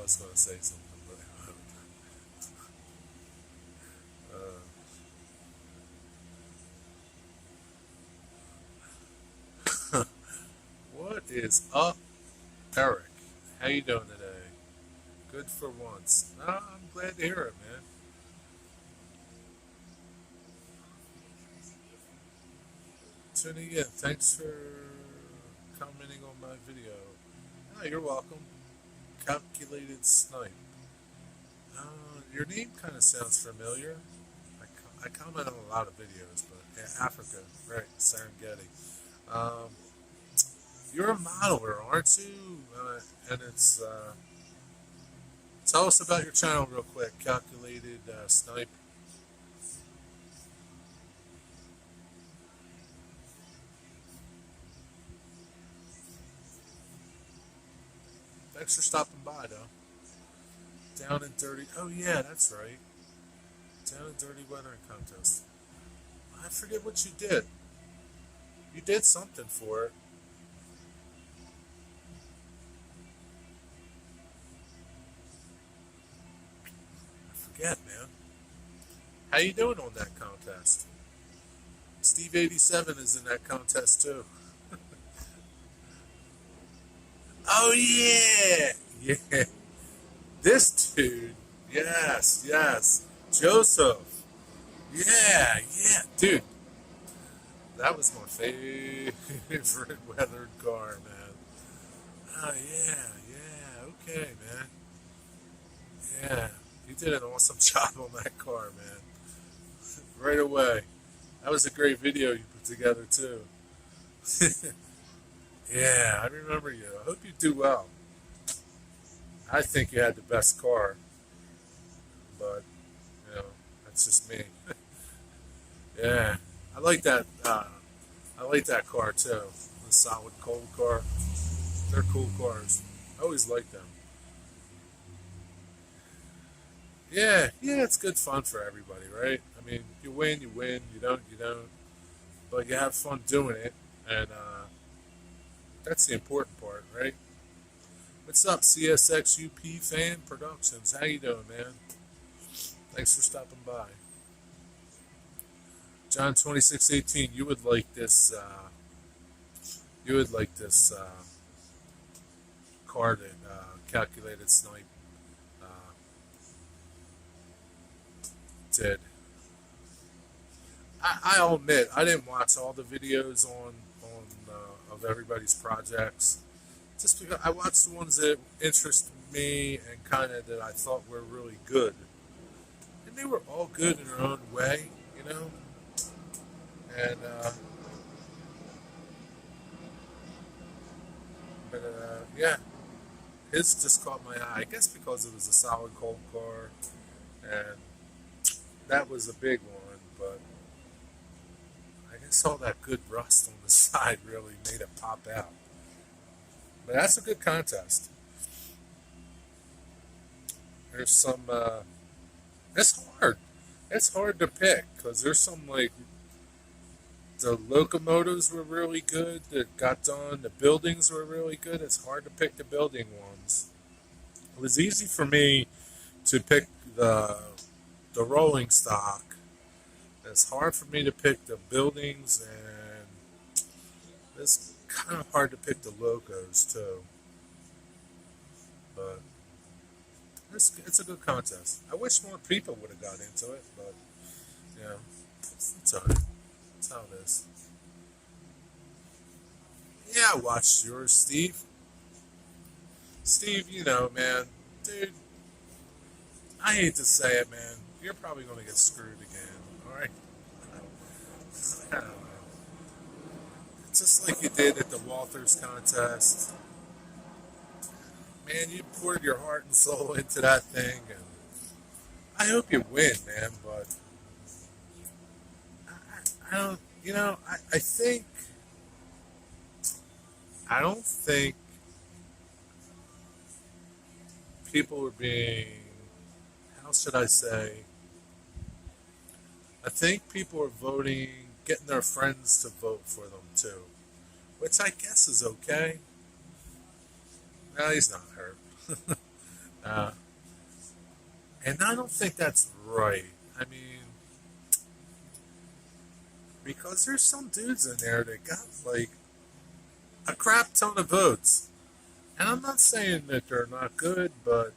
was going to say something, but is up, Eric? How you doing today? Good for once. I'm glad to hear it, man. Tuning in. Thanks for commenting on my video. Oh, you're welcome. Calculated Snipe. Your name kind of sounds familiar. I comment on a lot of videos, but yeah, Africa, right? Serengeti. Um, you're a modeler, aren't you? And tell us about your channel real quick. Calculated Snipe. Thanks for stopping by, though. Down and dirty. Oh yeah, that's right. Down and dirty weathering contest. I forget what you did. You did something for it. I forget, man. How you doing on that contest? Steve 87 is in that contest too. Oh yeah, yeah. This dude. Yes, yes. Joseph. Yeah, yeah, dude. That was my favorite weathered car, man. Oh yeah, yeah. Okay, man. Yeah, you did an awesome job on that car, man. Right away. That was a great video you put together too. Yeah, I remember you. I hope you do well. I think you had the best car, but that's just me. Yeah, I like that. I like that car too. The solid cold car. They're cool cars. I always like them. Yeah, yeah, it's good fun for everybody, right? I mean, you win, you win. You don't, you don't. But you have fun doing it, and that's the important part, right? What's up, CSXUP Fan Productions? How you doing, man? Thanks for stopping by. John 26:18. You would like this. You would like this card in Calculated Snipe uh, did. I'll admit I didn't watch all the videos on of everybody's projects. Just because I watched the ones that interested me and kind of that I thought were really good, and they were all good in their own way, you know. And yeah, his just caught my eye. I guess because it was a solid cold car, and that was a big one. But I guess all that good rust on the side really made it pop out. But that's a good contest. There's some. It's hard. It's hard to pick because there's some like the locomotives were really good that got done. The buildings were really good. It's hard to pick the building ones. It was easy for me to pick the rolling stock. It's hard for me to pick the buildings, and it's kind of hard to pick the logos too. But it's a good contest. I wish more people would have got into it, but yeah, it's all right. That's how it is. Yeah, I watched yours, Steve. Steve, you know, man, dude, I hate to say it, man. You're probably going to get screwed again, alright? I don't know. It's just like you did at the Walters contest. Man, you poured your heart and soul into that thing, and I hope you win, man, but I don't, I don't think people were being, how should I say, I think people are voting, getting their friends to vote for them too, which I guess is okay. No, he's not hurt. uh, and I don't think that's right. I mean, because there's some dudes in there that got like a crap ton of votes. And I'm not saying that they're not good, but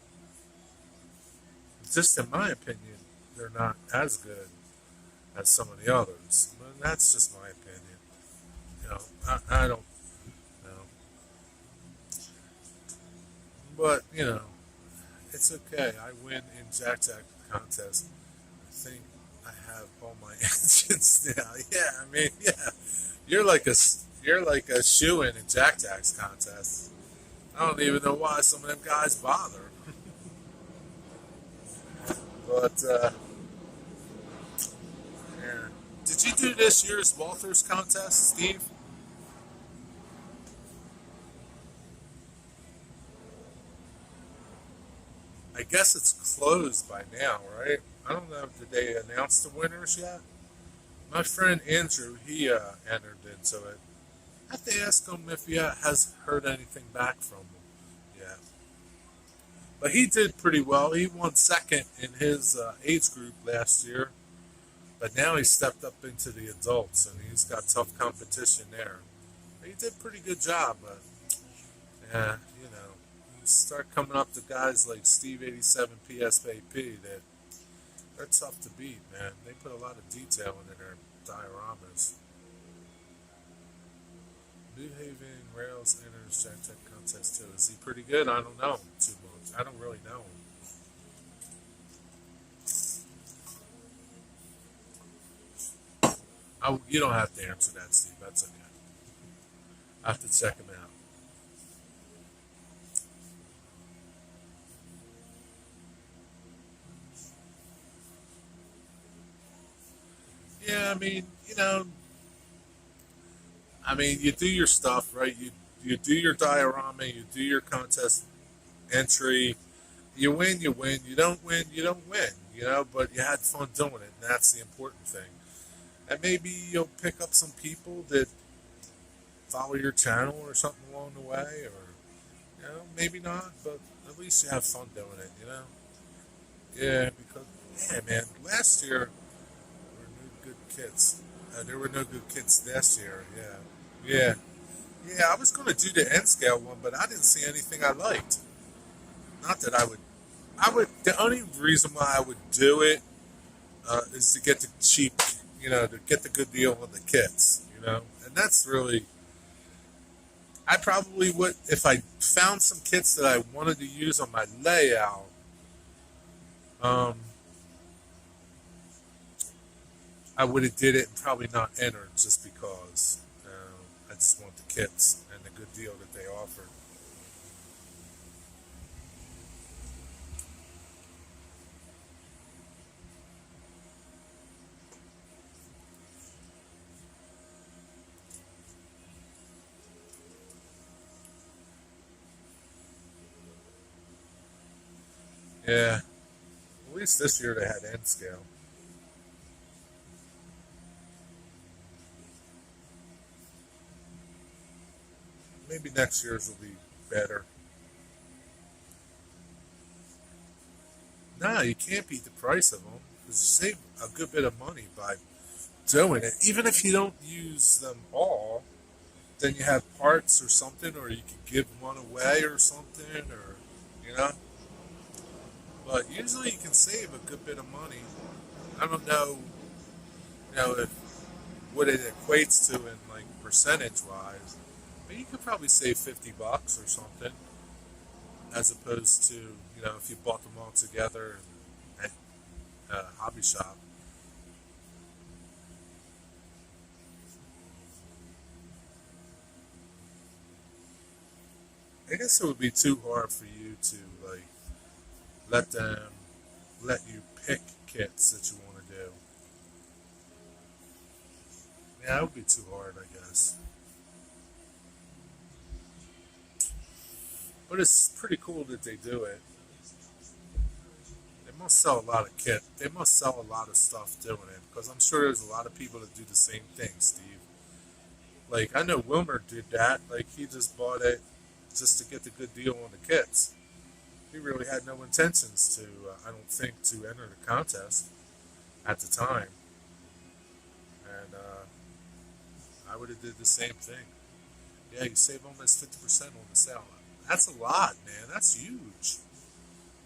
just in my opinion, they're not as good as some of the others. But that's just my opinion. I don't know. But, it's okay. I win in Jack Jack contest. I think I have all my engines now. Yeah, I mean, yeah. You're like a shoe in Jack Jack's contest. I don't even know why some of them guys bother. But yeah. Did you do this year's Walters contest, Steve? I guess it's closed by now, right? I don't know. Did they announce the winners yet? My friend Andrew, he entered into it. I have to ask him if he has heard anything back from him yet. But he did pretty well. He won second in his age group last year. But now he stepped up into the adults, and he's got tough competition there. He did a pretty good job, but yeah, you start coming up to guys like Steve 87 PSAP that they're tough to beat, man. They put a lot of detail into their dioramas. New Haven Rails enters Jack Tech contest too. Is he pretty good? I don't know him too much. I don't really know him. You don't have to answer that, Steve. That's okay. I have to check him out. Yeah, you do your stuff, right? You do your diorama, you do your contest entry. You win, you win. You don't win, you don't win. But you had fun doing it, and that's the important thing. And maybe you'll pick up some people that follow your channel or something along the way, or maybe not, but at least you have fun doing it. Yeah, because yeah, man, last year there were no good kits. There were no good kits this year. Yeah, yeah. I was going to do the N scale one, but I didn't see anything I liked. Not that I would. I would. The only reason why I would do it is to get the cheap, to get the good deal on the kits, and that's really. I probably would, if I found some kits that I wanted to use on my layout. Um, I would have did it and probably not entered just because I just want the kits and the good deal that they offered. Yeah, at least this year they had N scale. Maybe next year's will be better. No, you can't beat the price of them. Because you save a good bit of money by doing it. Even if you don't use them all, then you have parts or something, or you can give one away or something, or, you know. But usually you can save a good bit of money. I don't know, if what it equates to in like percentage wise, but you could probably save $50 or something, as opposed to if you bought them all together at a hobby shop. I guess it would be too hard for you to like let them let you pick kits that you want to do. Yeah, it would be too hard, I guess. But it's pretty cool that they do it. They must sell a lot of kit. They must sell a lot of stuff doing it because I'm sure there's a lot of people that do the same thing, Steve. Like I know Wilmer did that. Like he just bought it just to get the good deal on the kits. He really had no intentions to, I don't think, to enter the contest at the time, and I would have did the same thing. Yeah, you save almost 50% on the sale. That's a lot, man. That's huge.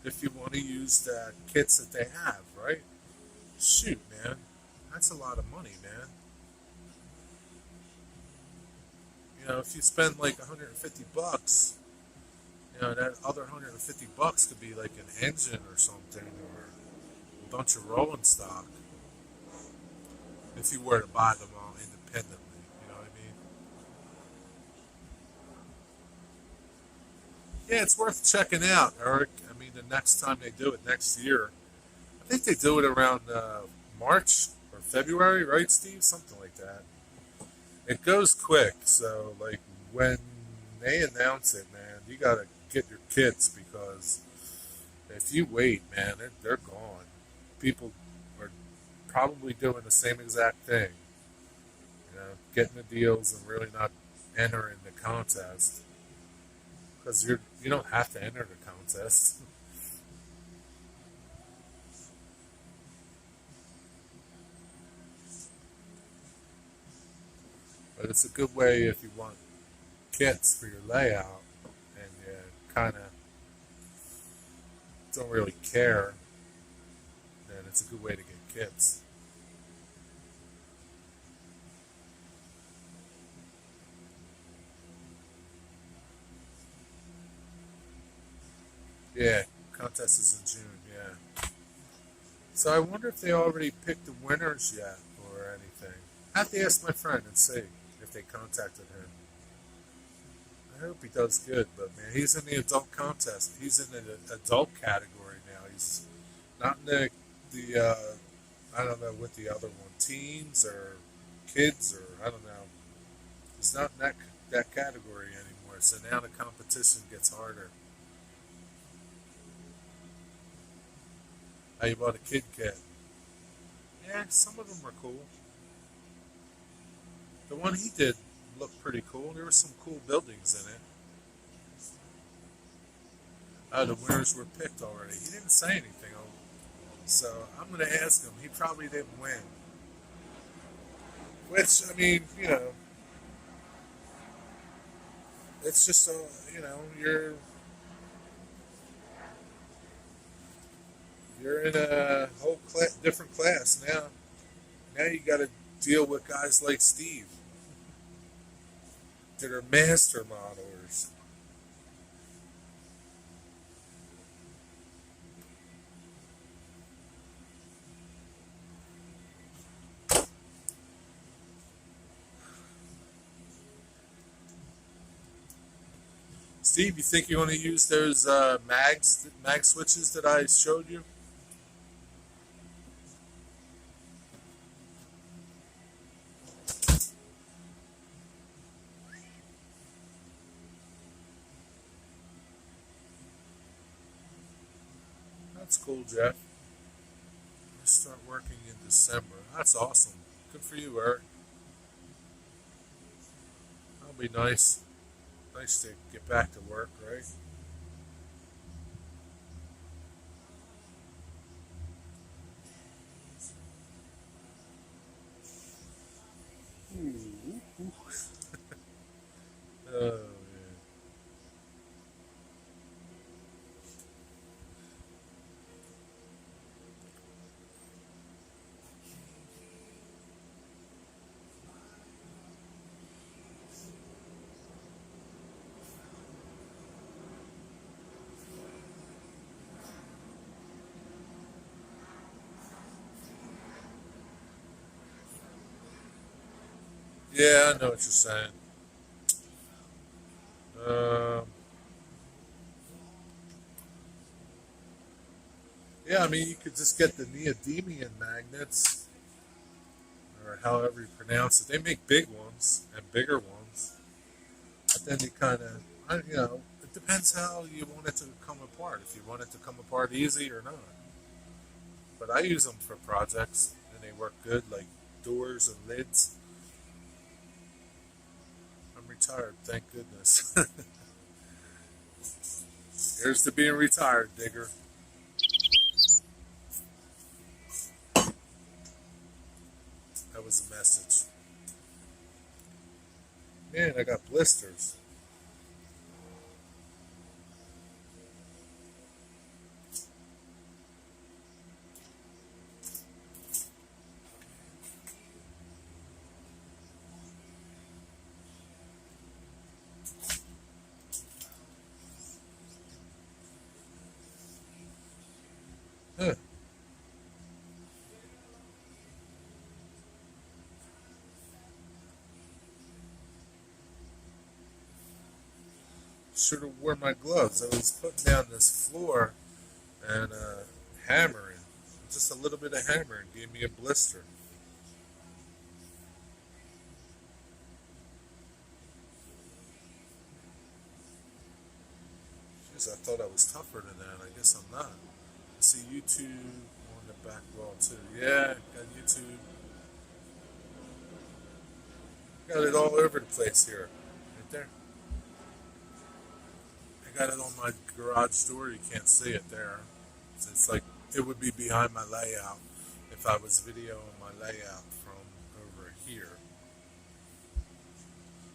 If you want to use the kits that they have, right? Shoot, man. That's a lot of money, man. If you spend like 150 bucks, that other 150 bucks could be like an engine or something, or a bunch of rolling stock. If you were to buy them all independently, you know what I mean? Yeah, it's worth checking out, Eric. I mean, the next time they do it next year, I think they do it around March or February, right, Steve? Something like that. It goes quick, so like when they announce it, man, you gotta get your kits because if you wait, man, they're gone. People are probably doing the same exact thing, getting the deals and really not entering the contest because you don't have to enter the contest. But it's a good way if you want kits for your layout and you kind of don't really care, then it's a good way to get kits. Yeah, contest is in June, yeah. So I wonder if they already picked the winners yet or anything. I have to ask my friend and see if they contacted him. I hope he does good, but man, he's in the adult contest. He's in the adult category now. He's not in the I don't know what the other one, teens or kids or I don't know. He's not in that category anymore. So now the competition gets harder. How you bought a kid kit? Yeah, some of them were cool. The one he did looked pretty cool. There were some cool buildings in it. The winners were picked already. He didn't say anything, so I'm going to ask him. He probably didn't win. Which, I mean, it's just, you're in a whole different class now. Now you got to deal with guys like Steve that are master modelers. Steve, you think you want to use those mag switches that I showed you? That's cool, Jeff. You start working in December. That's awesome. Good for you, Eric. That'll be nice. Nice to get back to work, right? Ooh. Oh, yeah. Yeah, I know what you're saying. Um, yeah, I mean, you could just get the neodymium magnets, or however you pronounce it. They make big ones and bigger ones. But then you kind of, it depends how you want it to come apart. If you want it to come apart easy or not. But I use them for projects, and they work good, like doors and lids. I'm retired, thank goodness. Here's to being retired, digger. That was a message. Man, I got blisters. Huh. Should have worn my gloves. I was putting down this floor and hammering. Just a little bit of hammering gave me a blister. Jeez, I thought I was tougher than that. I guess I'm not. I see YouTube on the back wall too. Yeah, got YouTube. Got it all over the place here. Right there. I got it on my garage door. You can't see it there. It's like it would be behind my layout if I was videoing my layout from over here.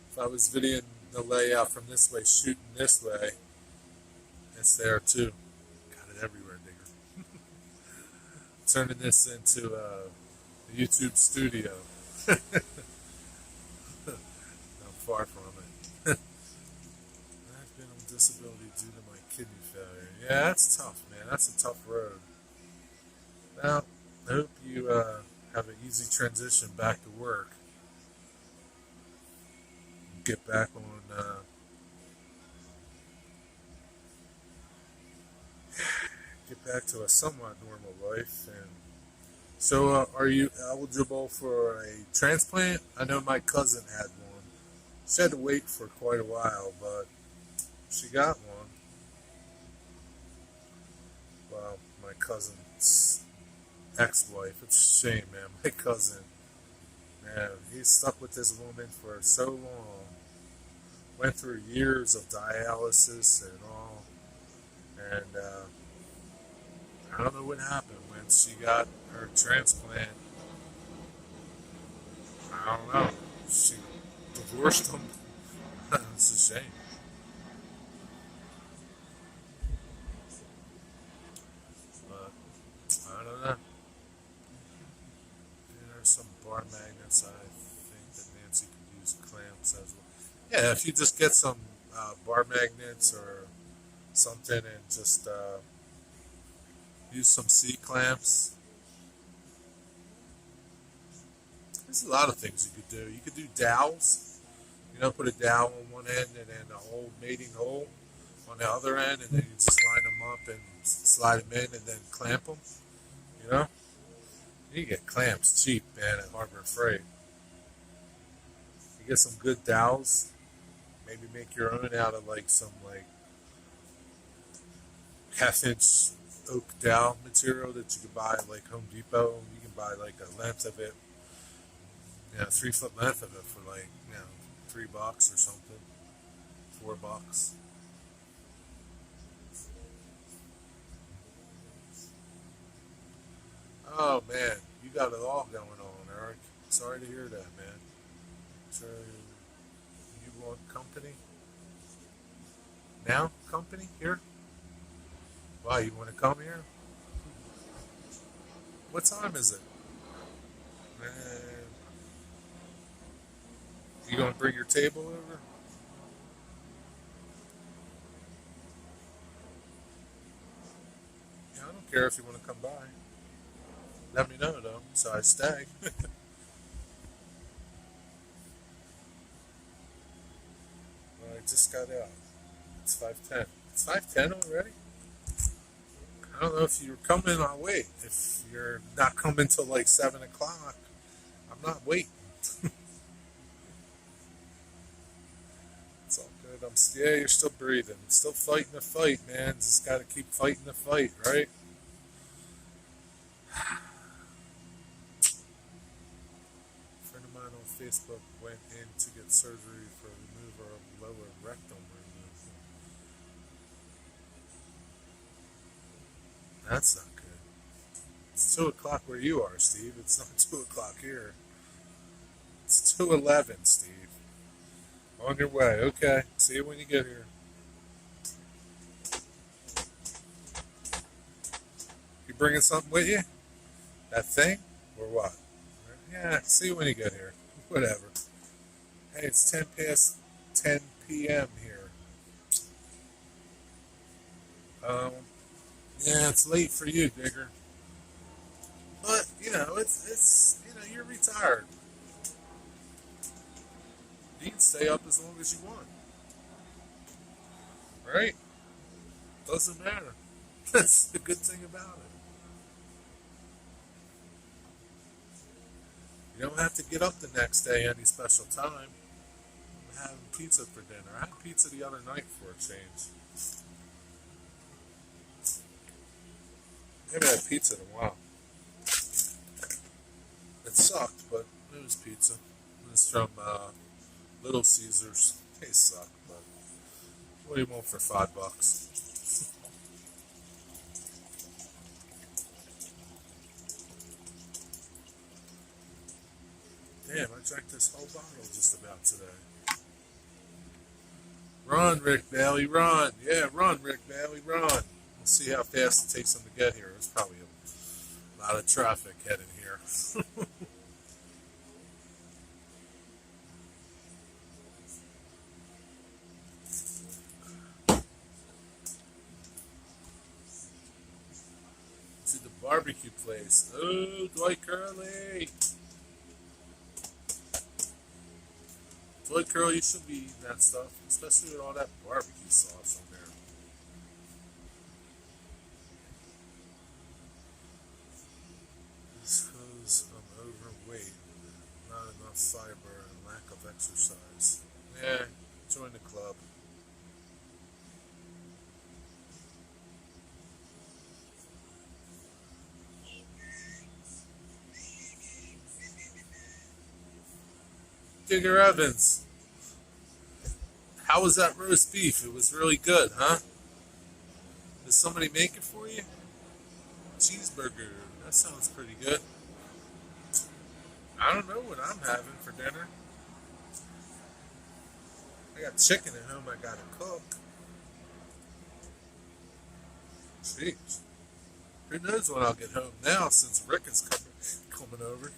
If I was videoing the layout from this way, shooting this way, it's there too. Got it everywhere, digger. Turning this into a YouTube studio. I'm far from it. I've been on disability due to my kidney failure. Yeah, that's tough, man. That's a tough road. Well, I hope you have an easy transition back to work. Get back on. Get back to a somewhat normal life. And so, are you eligible for a transplant? I know my cousin had one. She had to wait for quite a while, but she got one. Well, my cousin's ex-wife. It's a shame, man. My cousin, man, he's stuck with this woman for so long. Went through years of dialysis and all, and I don't know what happened when she got her transplant. I don't know. She divorced him. It's a shame. But I don't know. There's some bar magnets. I think that Nancy could use clamps as well. Yeah, if you just get some bar magnets or something and just use some C clamps. There's a lot of things you could do. You could do dowels. You know, put a dowel on one end and then a whole mating hole on the other end, and then you just line them up and slide them in and then clamp them. You know, you can get clamps cheap, man, at Harbor Freight. You get some good dowels. Maybe make your own out of like some like half-inch oak dowel material that you could buy at like Home Depot. You can buy like a length of it, 3 foot length of it for like $3 or something, $4. Oh man, you got it all going on, Eric. Sorry to hear that, man. So you want company now? Company here? Wow, you want to come here? What time is it? Man, you gonna bring your table over? Yeah, I don't care if you want to come by. Let me know though, so I stay. Well, I just got out. It's 5:10. It's 5:10 already. I don't know if you're coming. I'll wait. If you're not coming till like 7 o'clock, I'm not waiting. It's all good. Yeah, you're still breathing. Still fighting the fight, man. Just got to keep fighting the fight, right? A friend of mine on Facebook went in to get surgery for removal of lower rectum removal. That's not good. It's 2 o'clock where you are, Steve. It's not 2 o'clock here. It's 2:11, Steve. On your way. Okay. See you when you get here. You bringing something with you? That thing? Or what? Yeah, see you when you get here. Whatever. Hey, it's 10 past 10 p.m. here. Um, yeah, it's late for you, Digger. But, you're retired. You can stay up as long as you want. Right? Doesn't matter. That's the good thing about it. You don't have to get up the next day any special time. I'm having pizza for dinner. I had pizza the other night for a change. I haven't had pizza in a while. It sucked, but it was pizza. It was from Little Caesars. They suck, but what do you want for $5? Damn, I drank this whole bottle just about today. Run, Rick Bailey, run. Yeah, run, Rick Bailey, run. We'll see how fast it takes them to get here. There's probably a lot of traffic heading here. To the barbecue place. Oh, Dwight Curley. Dwight Curley, you should be eating that stuff, especially with all that barbecue sauce on there. It's because I'm overweight, not enough fiber, and lack of exercise. Yeah, join the club. Digger Evans, how was that roast beef? It was really good, huh? Did somebody make it for you? Cheeseburger. That sounds pretty good. I don't know what I'm having for dinner. I got chicken at home I gotta cook. Jeez. Who knows when I'll get home now since Rick is coming over.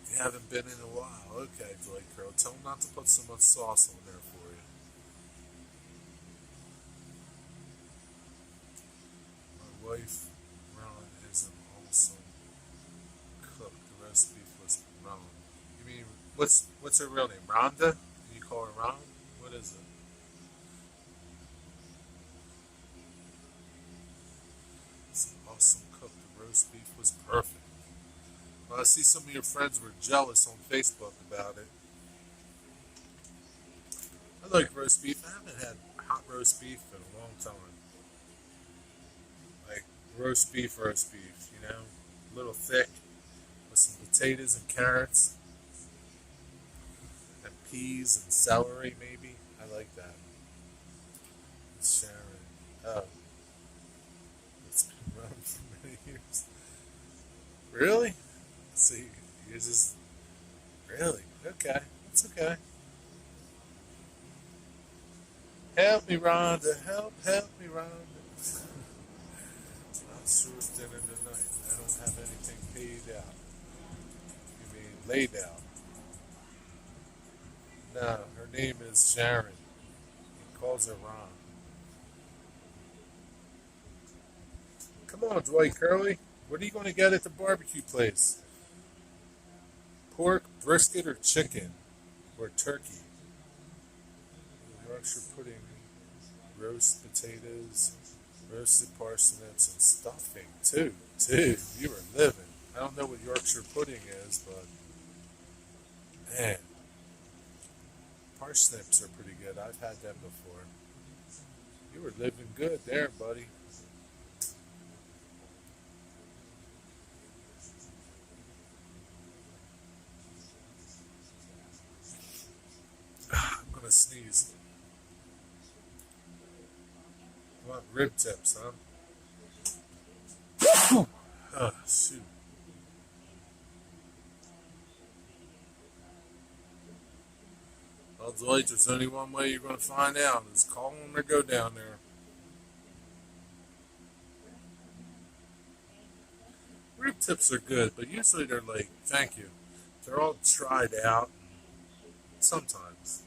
You haven't been in a while. Okay, Dwight Curl. Tell him not to put so much sauce on there for you. My wife, Ron, is an awesome cook. The roast beef was Ron. You mean, what's her real name? Rhonda? You call her Ron? What is it? It's an awesome cook. The roast beef was perfect. Well, I see some of your friends were jealous on Facebook about it. I like roast beef. I haven't had hot roast beef in a long time. Like roast beef, a little thick with some potatoes and carrots and peas and celery, maybe. I like that. It's Sharon. Oh, it's been around for many years. Really? See, you're just really okay. It's okay. Help me, Rhonda. Help me, Rhonda. Not sure it's dinner tonight. I don't have anything paid out. You mean laid out? No, her name is Sharon. He calls her Ron. Come on, Dwight Curley. What are you going to get at the barbecue place? Pork, brisket, or chicken? Or turkey? Yorkshire pudding, roast potatoes, roasted parsnips, and stuffing, too. Dude, you were living. I don't know what Yorkshire pudding is, but man, parsnips are pretty good. I've had them before. You were living good there, buddy. I'm gonna sneeze. You want rib tips, huh? Oh, shoot. Well, Dwight, there's only one way you're going to find out is call them or go down there. Rib tips are good, but usually they're like, thank you. They're all tried out. Sometimes.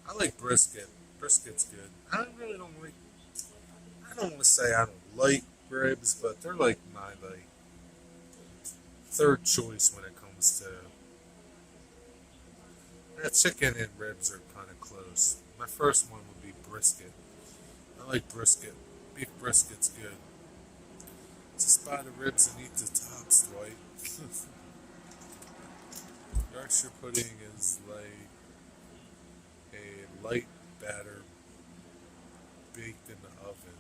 I like brisket. Brisket's good. I don't want to say I don't like ribs, but they're like my like third choice when it comes to chicken and ribs are kind of close. My first one would be brisket. I like brisket. Beef brisket's good. Just buy the ribs and eat the tops, Dwight. Yorkshire pudding is like a light batter baked in the oven.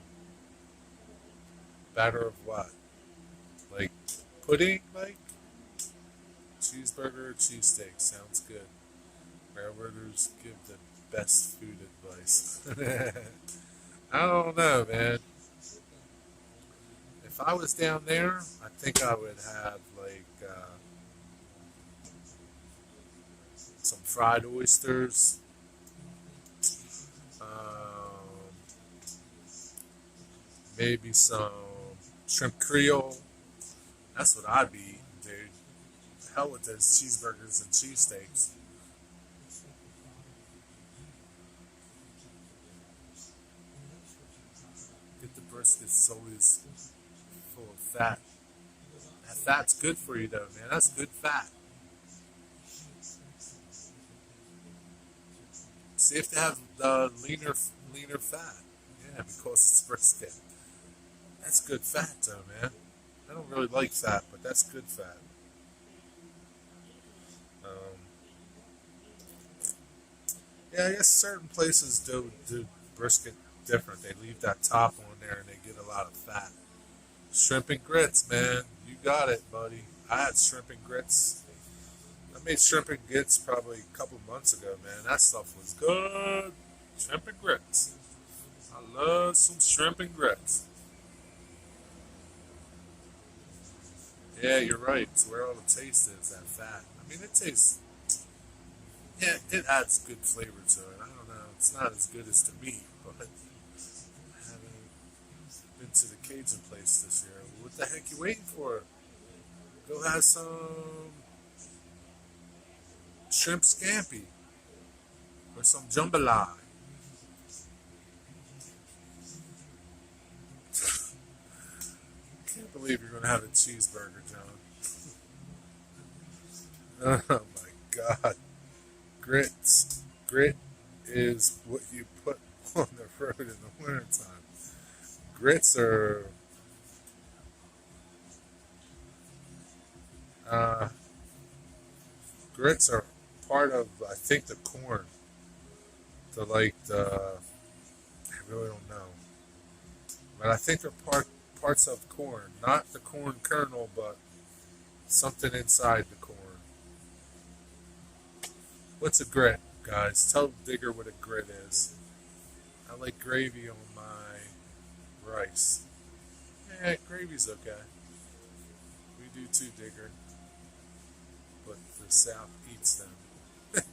Batter of what? Like pudding, like? Cheeseburger or cheesesteak sounds good. Railroaders give the best food advice. I don't know, man. If I was down there, I think I would have like some fried oysters, maybe some shrimp creole. That's what I'd be eating, dude. Hell with those cheeseburgers and cheesesteaks. Get the brisket, it's always full of fat. That fat's good for you, though, man. That's good fat. Safe to have the leaner fat. Yeah, because it's brisket. That's good fat, though, man. I don't really like fat, but that's good fat. Um, yeah, I guess certain places do brisket different. They leave that top on there and they get a lot of fat. Shrimp and grits, man. You got it, buddy. I had shrimp and grits. I made shrimp and grits probably a couple months ago, man. That stuff was good. Shrimp and grits. I love some shrimp and grits. Yeah, you're right. It's where all the taste is, that fat. I mean, it tastes, yeah, it adds good flavor to it. I don't know. It's not as good as the meat, but I haven't been to the Cajun place this year. What the heck you waiting for? Go have some shrimp scampi or some jambalaya. Can't believe you're going to have a cheeseburger, John. Oh my God. Grits. Grit is what you put on the road in the wintertime. Grits are uh, grits are part of, I think, the corn. I really don't know, but I think they're parts of corn, not the corn kernel, but something inside the corn. What's a grit, guys? Tell Digger what a grit is. I like gravy on my rice. Yeah, gravy's okay. We do too, Digger. But the South eats them.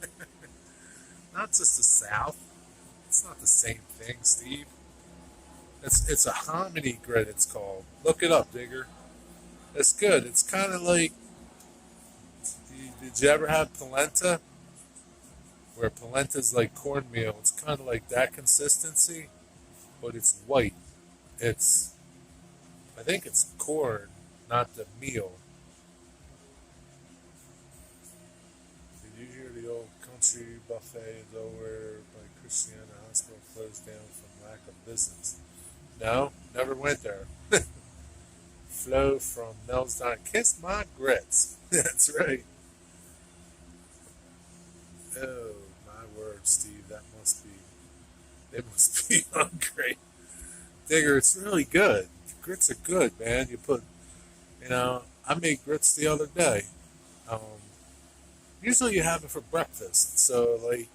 Not just the South. It's not the same thing, Steve. It's a hominy grit, it's called. Look it up, Digger. It's good. It's kind of like, did you ever have polenta? Where polenta's like cornmeal. It's kind of like that consistency, but it's white. It's, I think it's corn, not the meal. Did you hear the old country buffet is over by Christiana Hospital closed down from lack of business? No, never went there. Flo from Mel's Diner. Kiss my grits. That's right. Oh, my word, Steve. They must be hungry. Digger, it's really good. Grits are good, man. I made grits the other day. Um, Usually you have it for breakfast. So, like,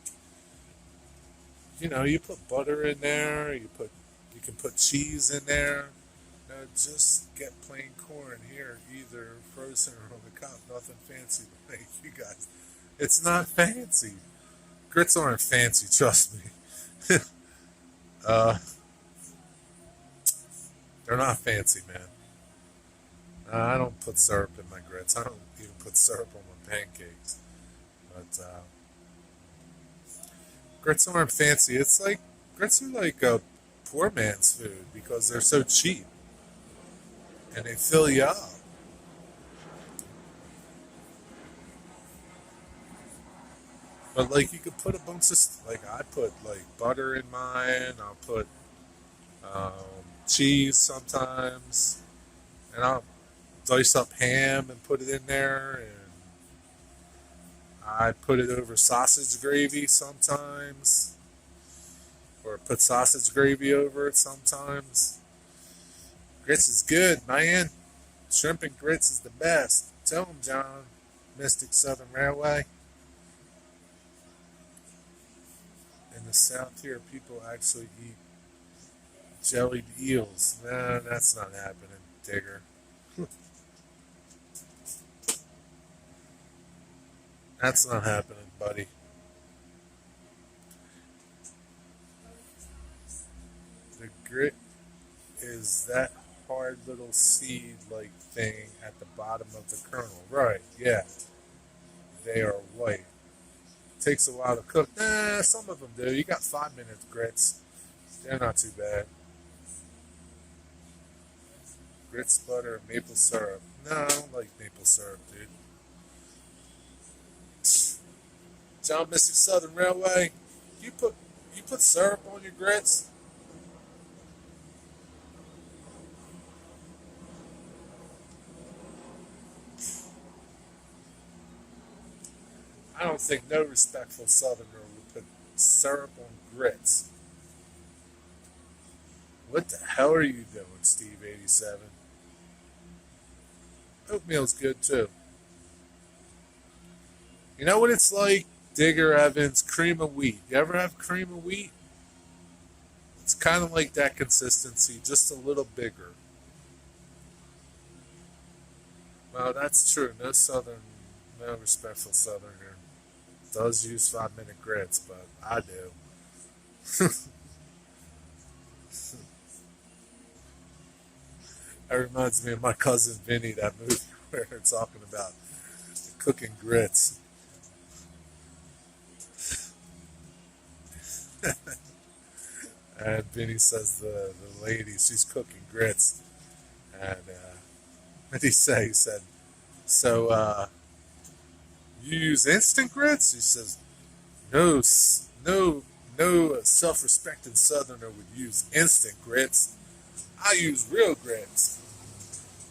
you put butter in there. You can put cheese in there. No, just get plain corn here, either frozen or on the cob. Nothing fancy to make you guys. It's not fancy. Grits aren't fancy, trust me. uh, they're not fancy, man. I don't put syrup in my grits. I don't even put syrup on my pancakes. But grits aren't fancy. It's like grits are like a poor man's food because they're so cheap and they fill you up. But like you could put a bunch of like I put like butter in mine. I'll put um, cheese sometimes, and I'll dice up ham and put it in there, and I put it over sausage gravy sometimes, or put sausage gravy over it sometimes. Grits is good, man. Shrimp and grits is the best. Tell them, John. Mystic Southern Railway. In the South here, people actually eat jellied eels. No, that's not happening, Digger. That's not happening, buddy. The grit is that hard little seed like thing at the bottom of the kernel. Right, yeah. They are white. Takes a while to cook. Nah, some of them do. You got 5 minute grits. They're not too bad. Grits, butter, and maple syrup. No, I don't like maple syrup, dude. John Mystic Southern Railway. You put you put syrup on your grits? I don't think no respectful Southerner would put syrup on grits. What the hell are you doing, Steve87? Oatmeal's good too. You know what it's like? Digger Evans, cream of wheat. You ever have cream of wheat? It's kind of like that consistency, just a little bigger. Well, that's true. No respectful Southerner does use 5 minute grits, but I do. That reminds me of my cousin Vinny, that movie where they're talking about cooking grits. And Vinny says the lady, she's cooking grits. And what did he say? He said, so you use instant grits? He says, no, no self-respecting Southerner would use instant grits. I use real grits.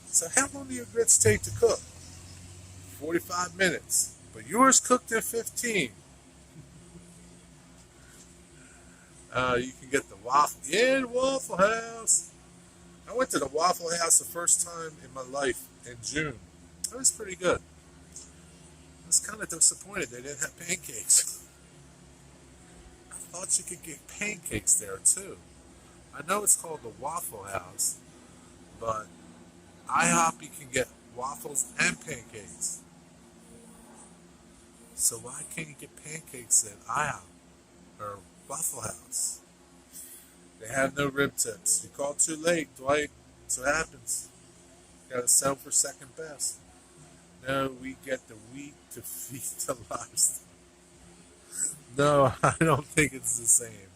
So how long do your grits take to cook? 45 minutes. But yours cooked in 15. You can get the waffle. Yeah, the Waffle House. I went to the Waffle House the first time in my life in June. It was pretty good. I was kind of disappointed they didn't have pancakes. I thought you could get pancakes there too. I know it's called the Waffle House, but IHOP you can get waffles and pancakes. So why can't you get pancakes at IHOP or Waffle House? They have no rib tips. You called too late, Dwight. That's what happens. You gotta sell for second best. No, we get the wheat to feed the livestock. No, I don't think it's the same.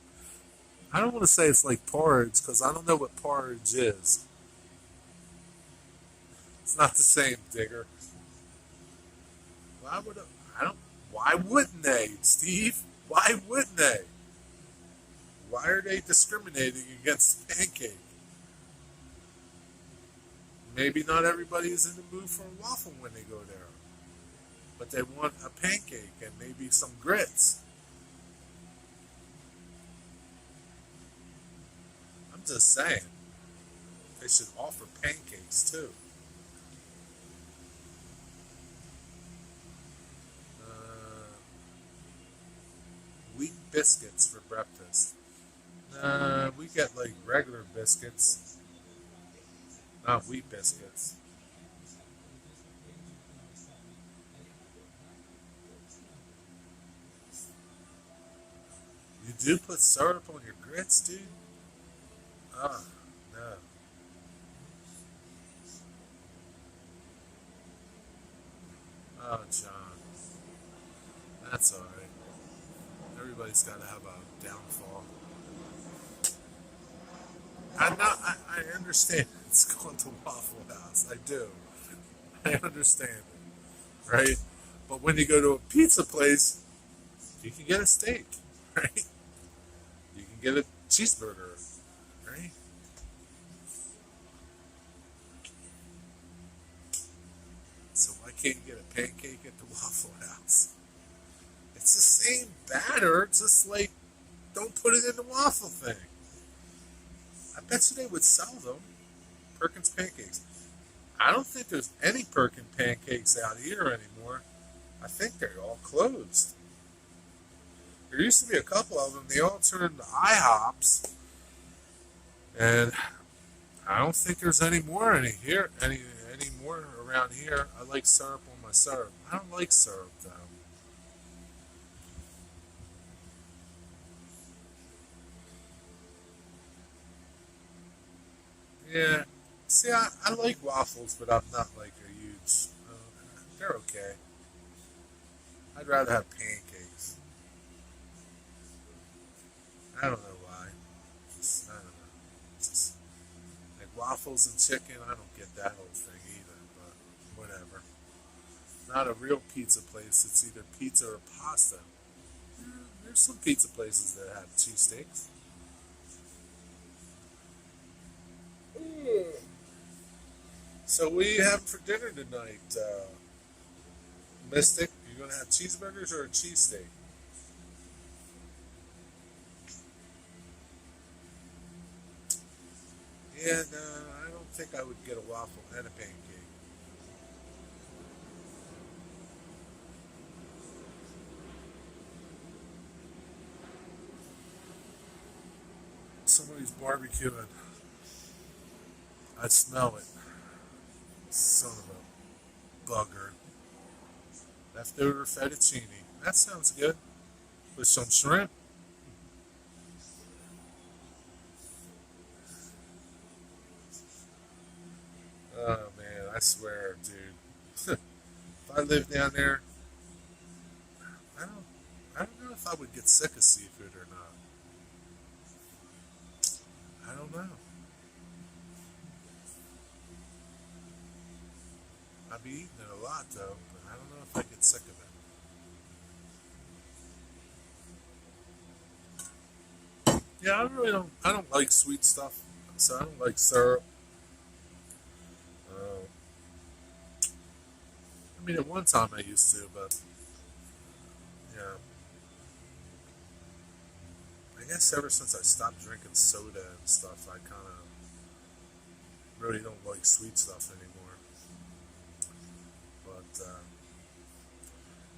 I don't want to say it's like porridge because I don't know what porridge is. It's not the same, Digger. Why would I don't? Why wouldn't they, Steve? Why wouldn't they? Why are they discriminating against pancake? Maybe not everybody is in the mood for a waffle when they go there, but they want a pancake and maybe some grits. I'm just saying, they should offer pancakes too. Uh, Wheat biscuits for breakfast. We get like regular biscuits, not wheat biscuits. You do put syrup on your grits, dude? Oh, no. Oh, John. That's alright. Everybody's got to have a downfall. I understand it's called the Waffle House. I do. I understand it, right? But when you go to a pizza place, you can get a steak, right? You can get a cheeseburger, right? So why can't you get a pancake at the Waffle House? It's the same batter, just like don't put it in the waffle thing. I bet you they would sell them. Perkins pancakes. I don't think there's any Perkins pancakes out here anymore. I think they're all closed. There used to be a couple of them. They all turned to IHOPs, and I don't think there's any more any more around here. I like syrup on my syrup. I don't like syrup though. Yeah. See, I like waffles, but I'm not like a huge. They're okay. I'd rather have pancakes. I don't know why. I don't know. Just like waffles and chicken. I don't get that whole thing either. But whatever. Not a real pizza place. It's either pizza or pasta. There's some pizza places that have cheesesteaks. So what are you having for dinner tonight, Mystic? You gonna have cheeseburgers or a cheesesteak? Yeah, no, I don't think I would get a waffle and a pancake. Somebody's barbecuing. I smell it. Son of a bugger. Leftover fettuccine. That sounds good. With some shrimp. Oh man, I swear, dude. If I lived down there, I don't, I don't know if I would get sick of seafood or not. I don't know. I'd be eating it a lot though, but I don't know if I get sick of it. Yeah, I really don't. I don't like sweet stuff, so I don't like syrup. Uh, I mean, at one time I used to, but yeah, I guess ever since I stopped drinking soda and stuff, I kind of really don't like sweet stuff anymore. But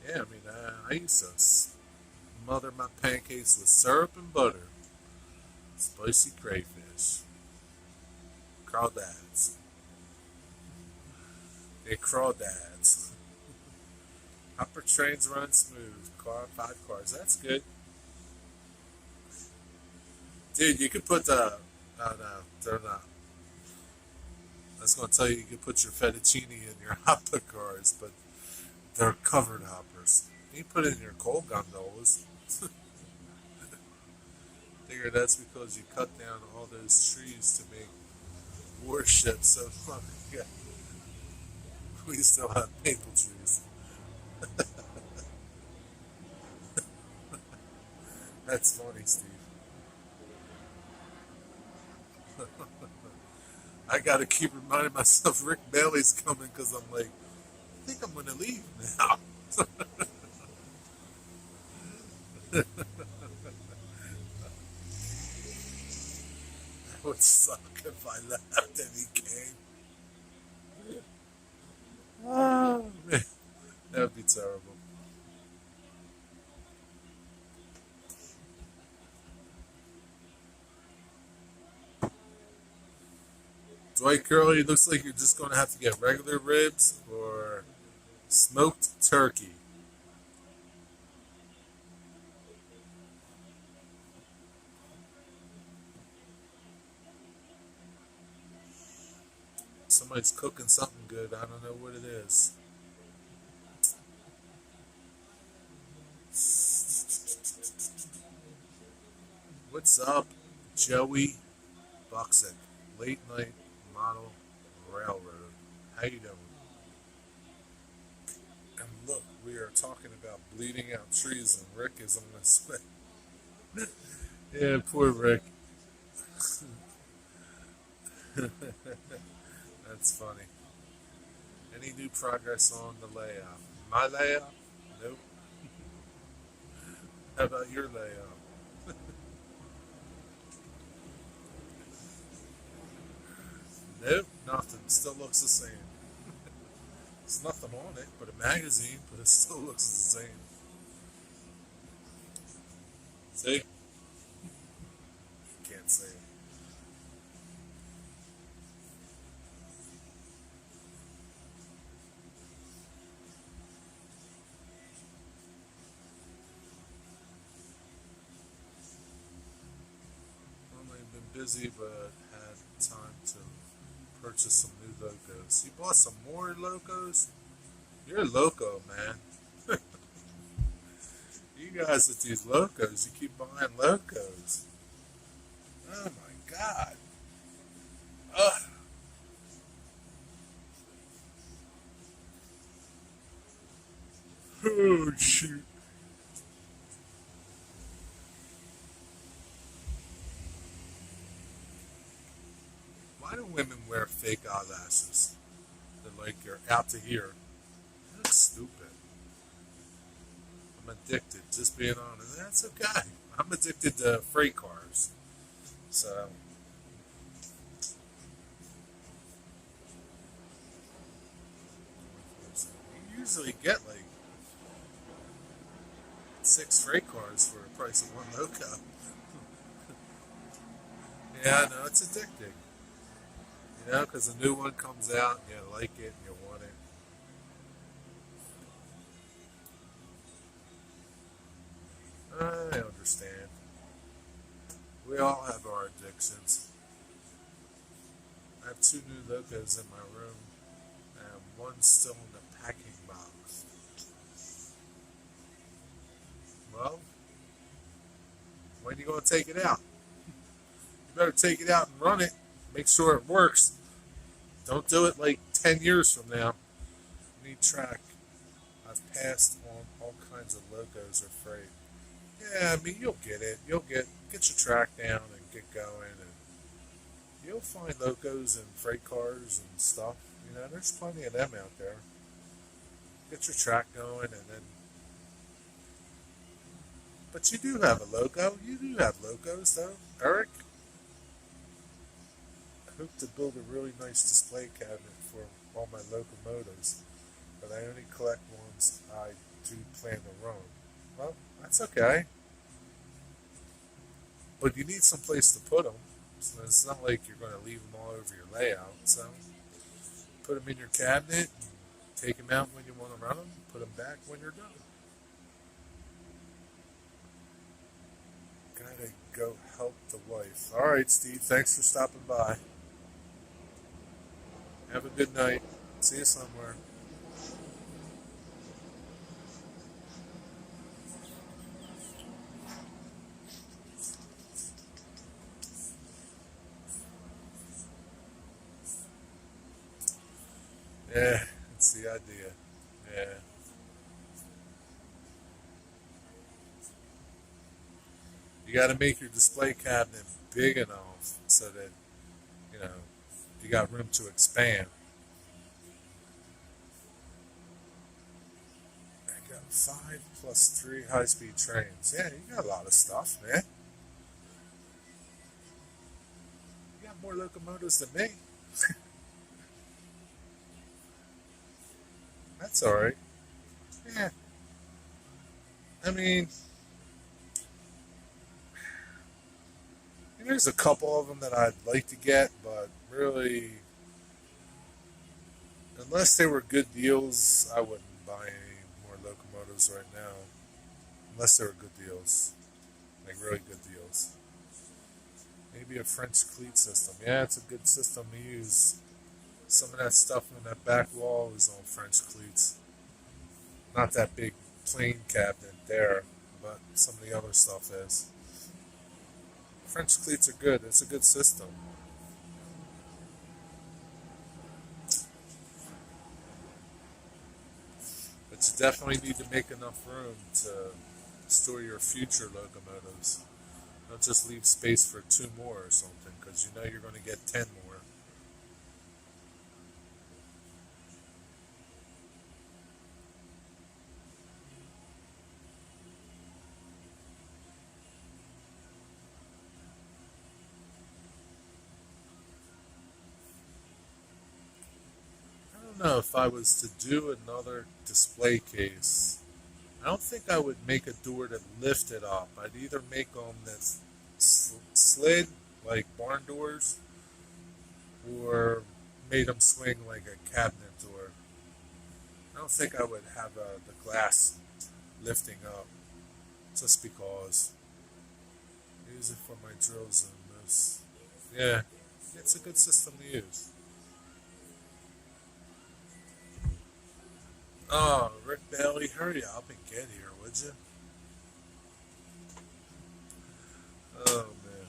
yeah, I mean, I used to smother my pancakes with syrup and butter, spicy crayfish, crawdads. They crawdads. Hopper trains run smooth. Car, 5 cars. That's good. Dude, you could put the. Oh no, they're not. I was going to tell you could put your fettuccine in your hopper cars, but they're covered hoppers. You put it in your cold gondolas. Figure that's because you cut down all those trees to make warships. So yeah, we still have maple trees. That's funny, Steve. I gotta keep reminding myself Rick Bailey's coming because I'm like, I think I'm gonna leave now. That would suck if I left and he came. Oh man, that would be terrible. Dwight Curley, looks like you're just gonna have to get regular ribs or smoked turkey. Somebody's cooking something good. I don't know what it is. What's up, Joey Buxick, Late Night Model Railroad? How you doing? And look, we are talking about bleeding out trees, and Rick is on his way. Yeah, poor Rick. That's funny. Any new progress on the layout? My layout? Nope. How about your layout? Nope, nothing. Still looks the same. There's nothing on it but a magazine, but it still looks the same. See? Can't say it. Well, I've been busy, but had time to purchase some new logos. You bought some more logos? You're a loco, man. You guys with these logos, you keep buying logos. Oh my god. Ugh. Oh shoot. Why do women wear fake eyelashes? They're like you're out to here. That's stupid. I'm addicted, just being honest. That's okay. I'm addicted to freight cars. So, you usually get like 6 freight cars for the price of one loco. Yeah, I know, it's addicting. You know, because a new one comes out and you like it and you want it. I understand. We all have our addictions. I have 2 new logos in my room, and one's still in the packing box. Well, when are you going to take it out? You better take it out and run it. Make sure it works. Don't do it like 10 years from now. Need track. I've passed on all kinds of logos or freight. Yeah, I mean, you'll get it. You'll get your track down and get going, and you'll find locos and freight cars and stuff. You know, there's plenty of them out there. Get your track going, and then. But you do have a logo. You do have logos, though, Eric. I hope to build a really nice display cabinet for all my locomotives, but I only collect ones I do plan to run. Well, that's okay. But you need some place to put them. So it's not like you're going to leave them all over your layout. So put them in your cabinet, and take them out when you want to run them, put them back when you're done. Gotta go help the wife. All right, Steve, thanks for stopping by. Have a good night. See you somewhere. Yeah, that's the idea. Yeah. You got to make your display cabinet big enough so that, you know, you got room to expand. I got 5 plus 3 high-speed trains. Yeah, you got a lot of stuff, man. You got more locomotives than me. That's all right. Yeah. I mean, there's a couple of them that I'd like to get, but really, unless they were good deals, I wouldn't buy any more locomotives right now. Unless they were good deals, like really good deals. Maybe a French cleat system. Yeah, it's a good system to use. Some of that stuff on that back wall is on French cleats. Not that big plain cabinet there, but some of the other stuff is. French cleats are good. It's a good system. But you definitely need to make enough room to store your future locomotives. Don't just leave space for 2 more or something, because you know you're going to get 10 more. I don't know if I was to do another display case. I don't think I would make a door that lifted up. I'd either make them that slid like barn doors, or made them swing like a cabinet door. I don't think I would have the glass lifting up, just because I use it for my drills and this. Yeah, it's a good system to use. Oh, Rick Bailey, hurry up and get here, would you? Oh man,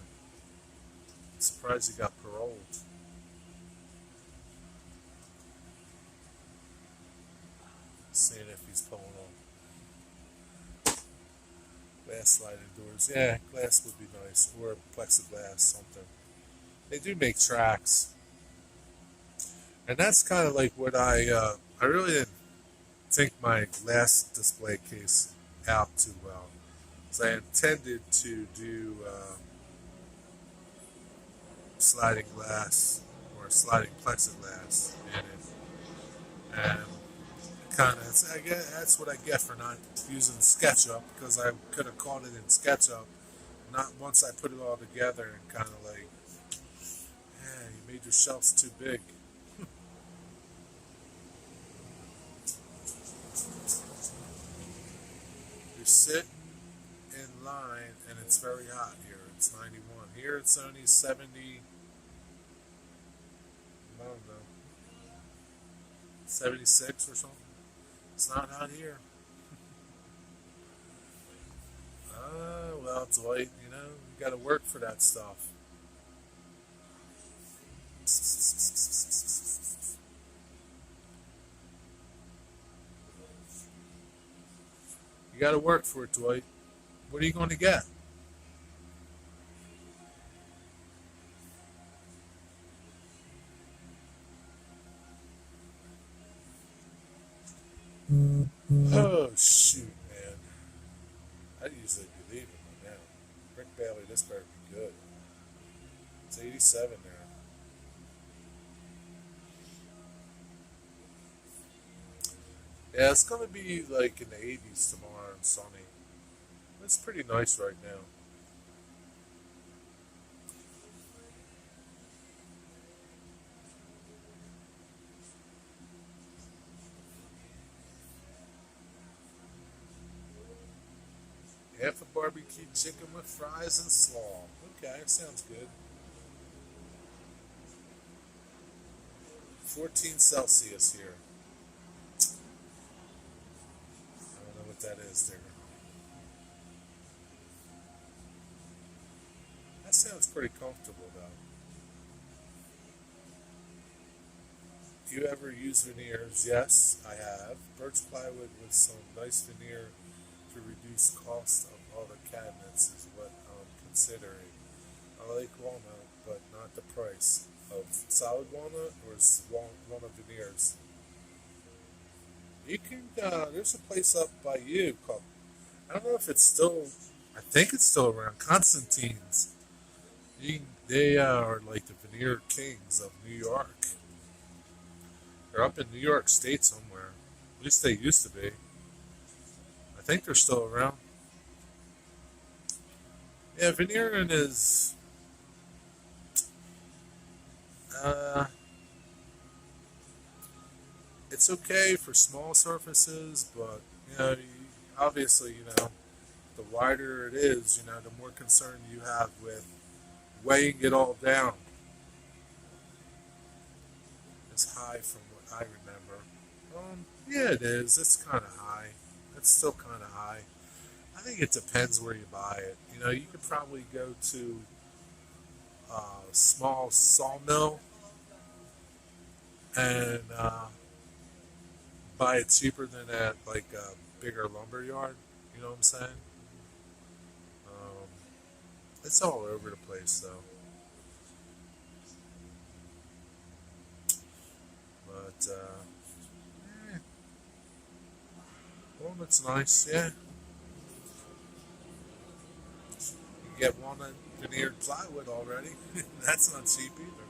I'm surprised he got paroled. Seeing if he's pulling on glass sliding doors. Yeah, glass would be nice, or plexiglass, something. They do make tracks, and that's kind of like what I really didn't think my last display case out too well. So I intended to do sliding glass or sliding plexiglass in it, and kind of I guess that's what I get for not using SketchUp, because I could have caught it in SketchUp. Not once I put it all together and kind of like, yeah, you made your shelves too big. You sit in line and it's very hot here. It's 91. Here it's only 70. I don't know, 76 or something. It's not hot here. Well, Dwight, you got to work for that stuff. You got to work for it, Dwight. What are you going to get? Oh, shoot, man. I'd usually be leaving by now. Rick Bailey, this better be good. It's 87 there. Yeah, it's going to be like in the 80s tomorrow and sunny. It's pretty nice right now. Half a barbecue chicken with fries and slaw. Okay, sounds good. 14 Celsius here. I don't know what that is there. That sounds pretty comfortable though. You ever use veneers? Yes, I have. Birch plywood with some nice veneer to reduce cost of all the cabinets is what I'm considering. I like walnut, but not the price. Of solid walnut or walnut veneers. You can, there's a place up by you called, I don't know if it's still, I think it's still around, Constantine's. They are like the veneer kings of New York. They're up in New York State somewhere. At least they used to be. I think they're still around. Yeah, veneering is, uh, it's okay for small surfaces, but obviously, the wider it is, the more concern you have with weighing it all down. as high from what I remember. Yeah, it is. It's kind of high. It's still kind of high. I think it depends where you buy it. You know, you could probably go to a small sawmill and buy it cheaper than at like a bigger lumber yard. You know what I'm saying? Um, it's all over the place though. But eh, well, it's nice. Yeah, you get walnut veneered plywood already. That's not cheap either.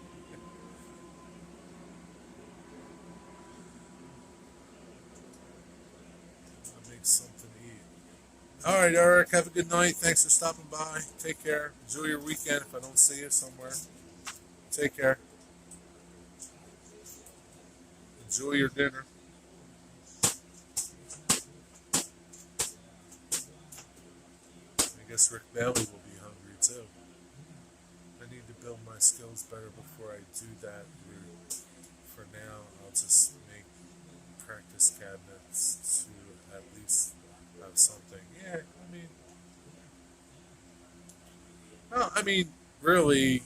That makes something to eat. All right, Eric. Have a good night. Thanks for stopping by. Take care. Enjoy your weekend. If I don't see you somewhere, take care. Enjoy your dinner. I guess Rick Bailey will be hungry too. I need to build my skills better before I do that. For now, I'll just make practice cabinets to at least have something. Yeah, I mean, really,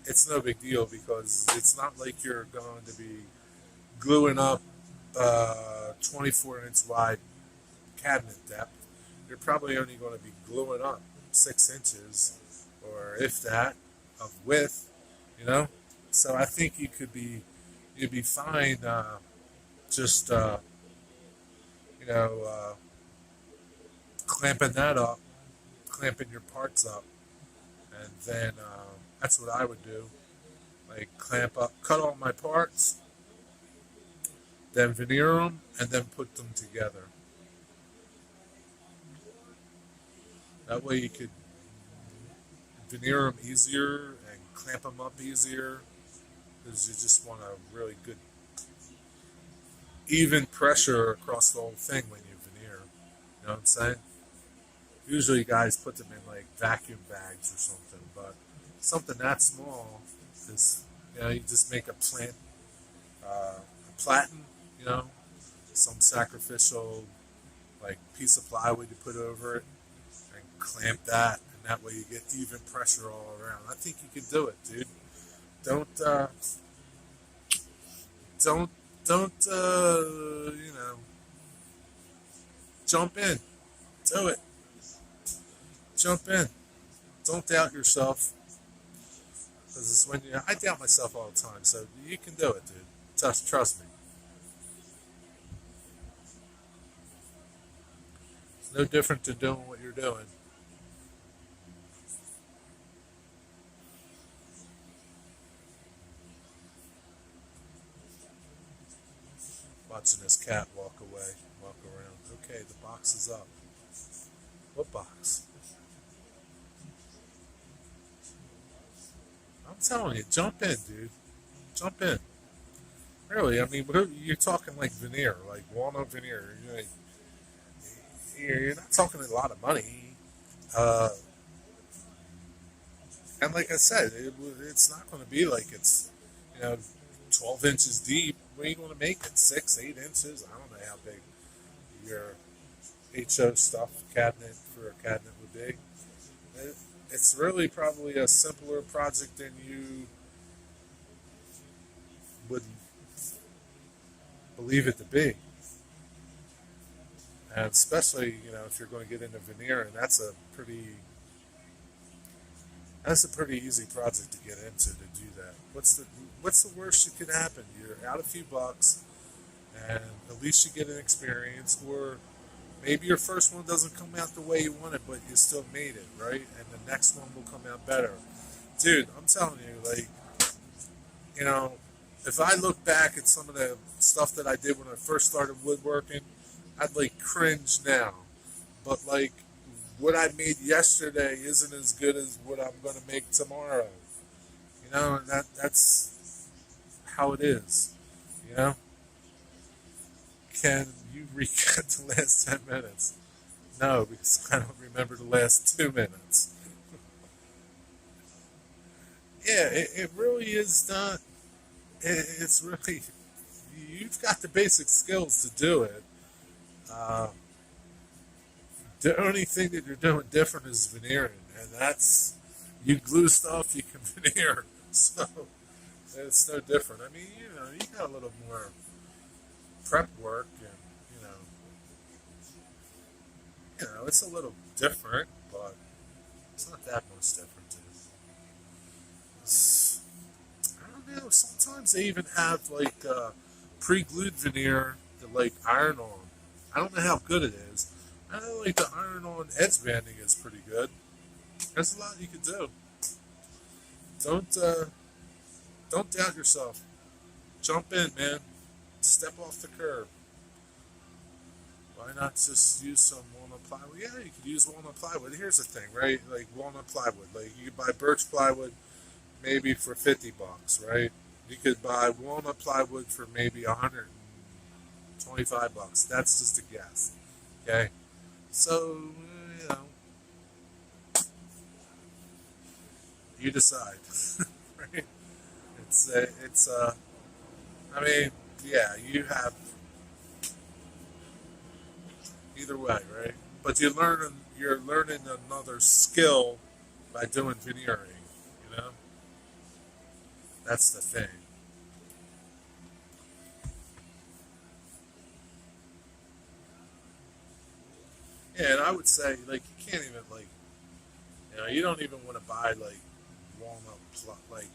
it's no big deal because it's not like you're going to be gluing up 24-inch wide cabinet depth. You're probably only going to be gluing up 6 inches, or if that, of width. You know, so I think you'd be fine. Just you know, clamping that up, clamping your parts up, and then that's what I would do. Like clamp up, cut all my parts, then veneer them, and then put them together. That way you could veneer them easier and clamp them up easier because you just want a really good even pressure across the whole thing when you veneer. You know what I'm saying? Usually guys put them in like vacuum bags or something, but something that small is, you know, you just make a platen, you know, some sacrificial like piece of plywood you put over it and clamp that, and that way you get even pressure all around. I think you can do it, dude. Don't don't you know, jump in, do it, jump in. Don't doubt yourself, because it's when you. I doubt myself all the time, so you can do it, dude. Trust me. It's no different to doing what you're doing. Watching this cat walk away, walk around. Okay, the box is up. What box? I'm telling you, jump in, dude. Jump in. Really, I mean, you're talking like veneer, like walnut veneer. You're not talking a lot of money. Uh, and like I said, it's not going to be like it's, you know, 12 inches deep. What are you going to make it? 6, 8 inches? I don't know how big your HO stuff cabinet for a cabinet would be. It's really probably a simpler project than you would believe it to be. And especially, you know, if you're going to get into veneer, and that's a pretty easy project to get into to do that. What's the worst that could happen? You're out a few bucks, and at least you get an experience, or maybe your first one doesn't come out the way you wanted, but you still made it, right? And the next one will come out better. Dude, I'm telling you, like, you know, if I look back at some of the stuff that I did when I first started woodworking, I'd like cringe now. But like, what I made yesterday isn't as good as what I'm going to make tomorrow. You know, and that's how it is. You know, can you recap the last 10 minutes? No, because I don't remember the last 2 minutes. Yeah, it really is not. it's really, you've got the basic skills to do it. Uh, the only thing that you're doing different is veneering, and that's, you glue stuff, you can veneer. So it's no different. I mean, you got a little more prep work, and it's a little different, but it's not that much different. It's, I don't know. Sometimes they even have like pre-glued veneer to like iron on. I don't know how good it is. I know like the iron-on edge banding is pretty good. There's a lot you can do. Don't don't doubt yourself. Jump in, man. Step off the curb. Why not just use some walnut plywood? Yeah, you could use walnut plywood. Here's the thing, right? Like walnut plywood. Like you could buy birch plywood maybe for $50, right? You could buy walnut plywood for maybe $125. That's just a guess. Okay? So, you decide. Right? I mean, yeah, you have either way, right? But you're learning another skill by doing veneering, you know? That's the thing. Yeah, and I would say, like, you can't even, like, you don't even want to buy, like, like,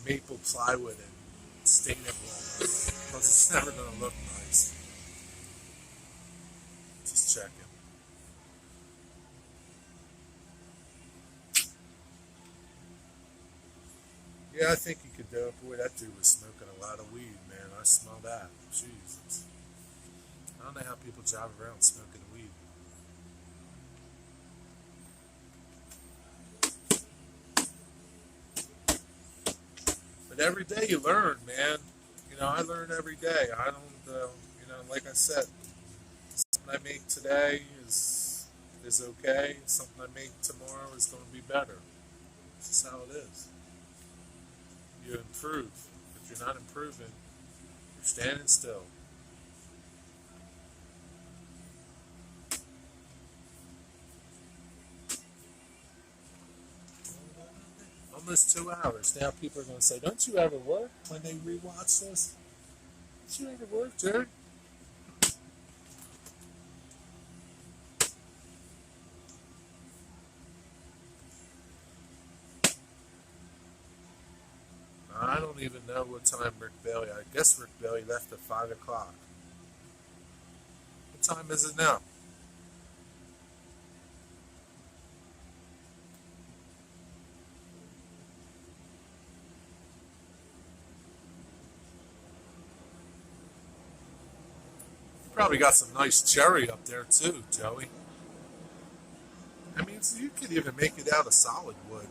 maple plywood and stain it walnut, because it's never going to look nice. Just checking. Yeah, I think you could do it. Boy, that dude was smoking a lot of weed, man. I smell that. Jesus. I don't know how people drive around smoking weed. But every day you learn, man. I learn every day. I don't, like I said, something I make today is okay. Something I make tomorrow is going to be better. This is how it is. You improve. If you're not improving, you're standing still. Almost 2 hours. Now people are going to say, don't you ever work when they rewatch this? Don't you ever work, Jerry? I don't even know what time Rick Bailey. I guess Rick Bailey left at 5 o'clock. What time is it now? Probably got some nice cherry up there too, Joey. I mean, so you could even make it out of solid wood.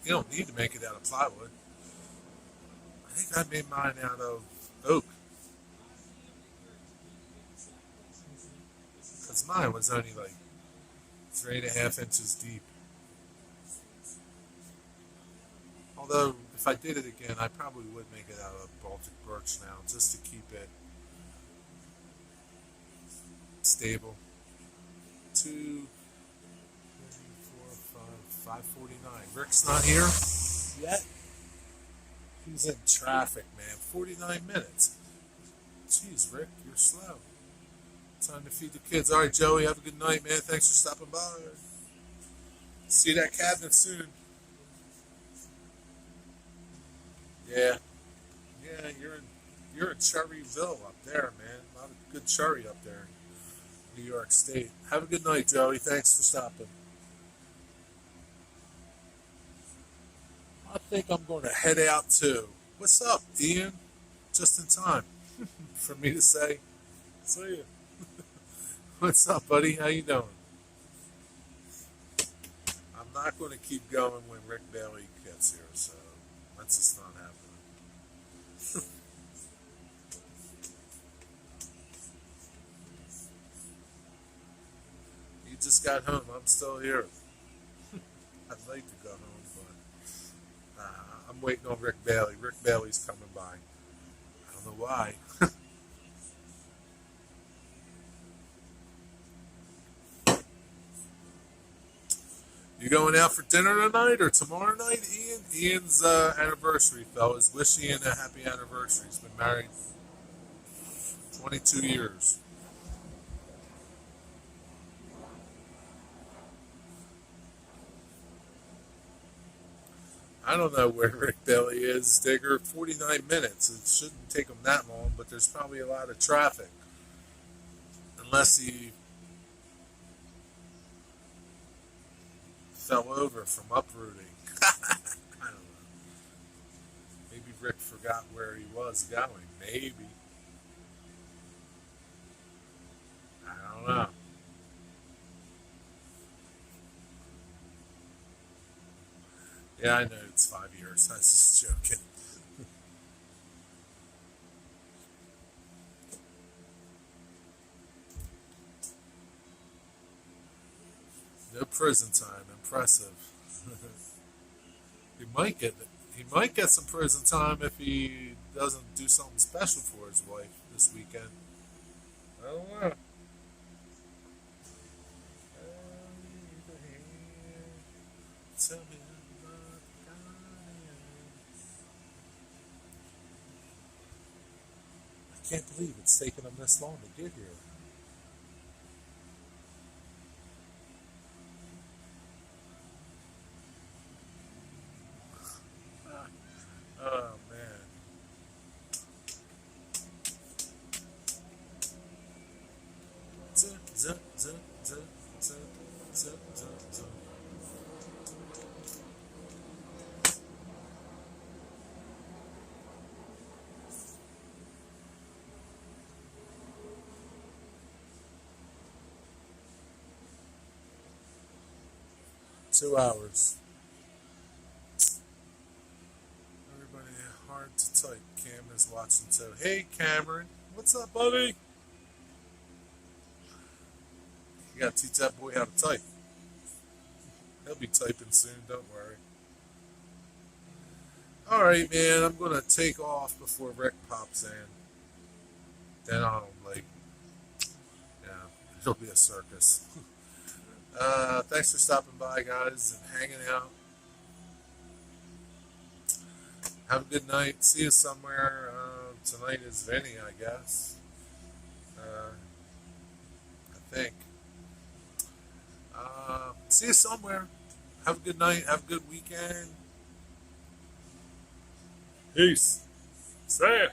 You don't need to make it out of plywood. I think I made mine out of oak. Because mine was only like 3.5 inches deep. Although, if I did it again, I probably would make it out of Baltic birch now, just to keep it stable. 2, 3, 4, 5, 5:49. Rick's not here yet. He's in traffic, man. 49 minutes. Jeez, Rick, you're slow. Time to feed the kids. All right, Joey, have a good night, man. Thanks for stopping by. See that cabinet soon. Yeah. Yeah, you're in Cherryville up there, man. A lot of good cherry up there in New York State. Have a good night, Joey. Thanks for stopping. I think I'm going to head out too. What's up, Ian? Just in time for me to say, see you. What's up, buddy? How you doing? I'm not going to keep going when Rick Bailey gets here, so that's just not happening. You just got home. I'm still here. I'd like to go home, but I'm waiting on Rick Bailey. Rick Bailey's coming by. I don't know why. You going out for dinner tonight or tomorrow night, Ian? Ian's anniversary, fellas. Wish Ian a happy anniversary. He's been married 22 years. I don't know where Rick Bailey is, Digger. 49 minutes. It shouldn't take him that long, but there's probably a lot of traffic. Unless he fell over from uprooting. I don't know. Maybe Rick forgot where he was going. Maybe. I don't know. Yeah, I know it's 5 years. I was just joking. No prison time. Impressive. he might get he might get some prison time if he doesn't do something special for his wife this weekend. I don't know. Tell me about I can't believe it's taken them this long to get here. Oh man. Z, z, z, z, z, z, z, z. 2 hours. Everybody hard to type. Cam is watching too. Hey Cameron, what's up, buddy? You gotta teach that boy how to type. He'll be typing soon, don't worry. Alright, man, I'm gonna take off before Rick pops in. Then I'll, yeah, it'll be a circus. Thanks for stopping by, guys, and hanging out. Have a good night. See you somewhere. Tonight is Vinny, I guess. I think. See you somewhere. Have a good night. Have a good weekend. Peace. See ya.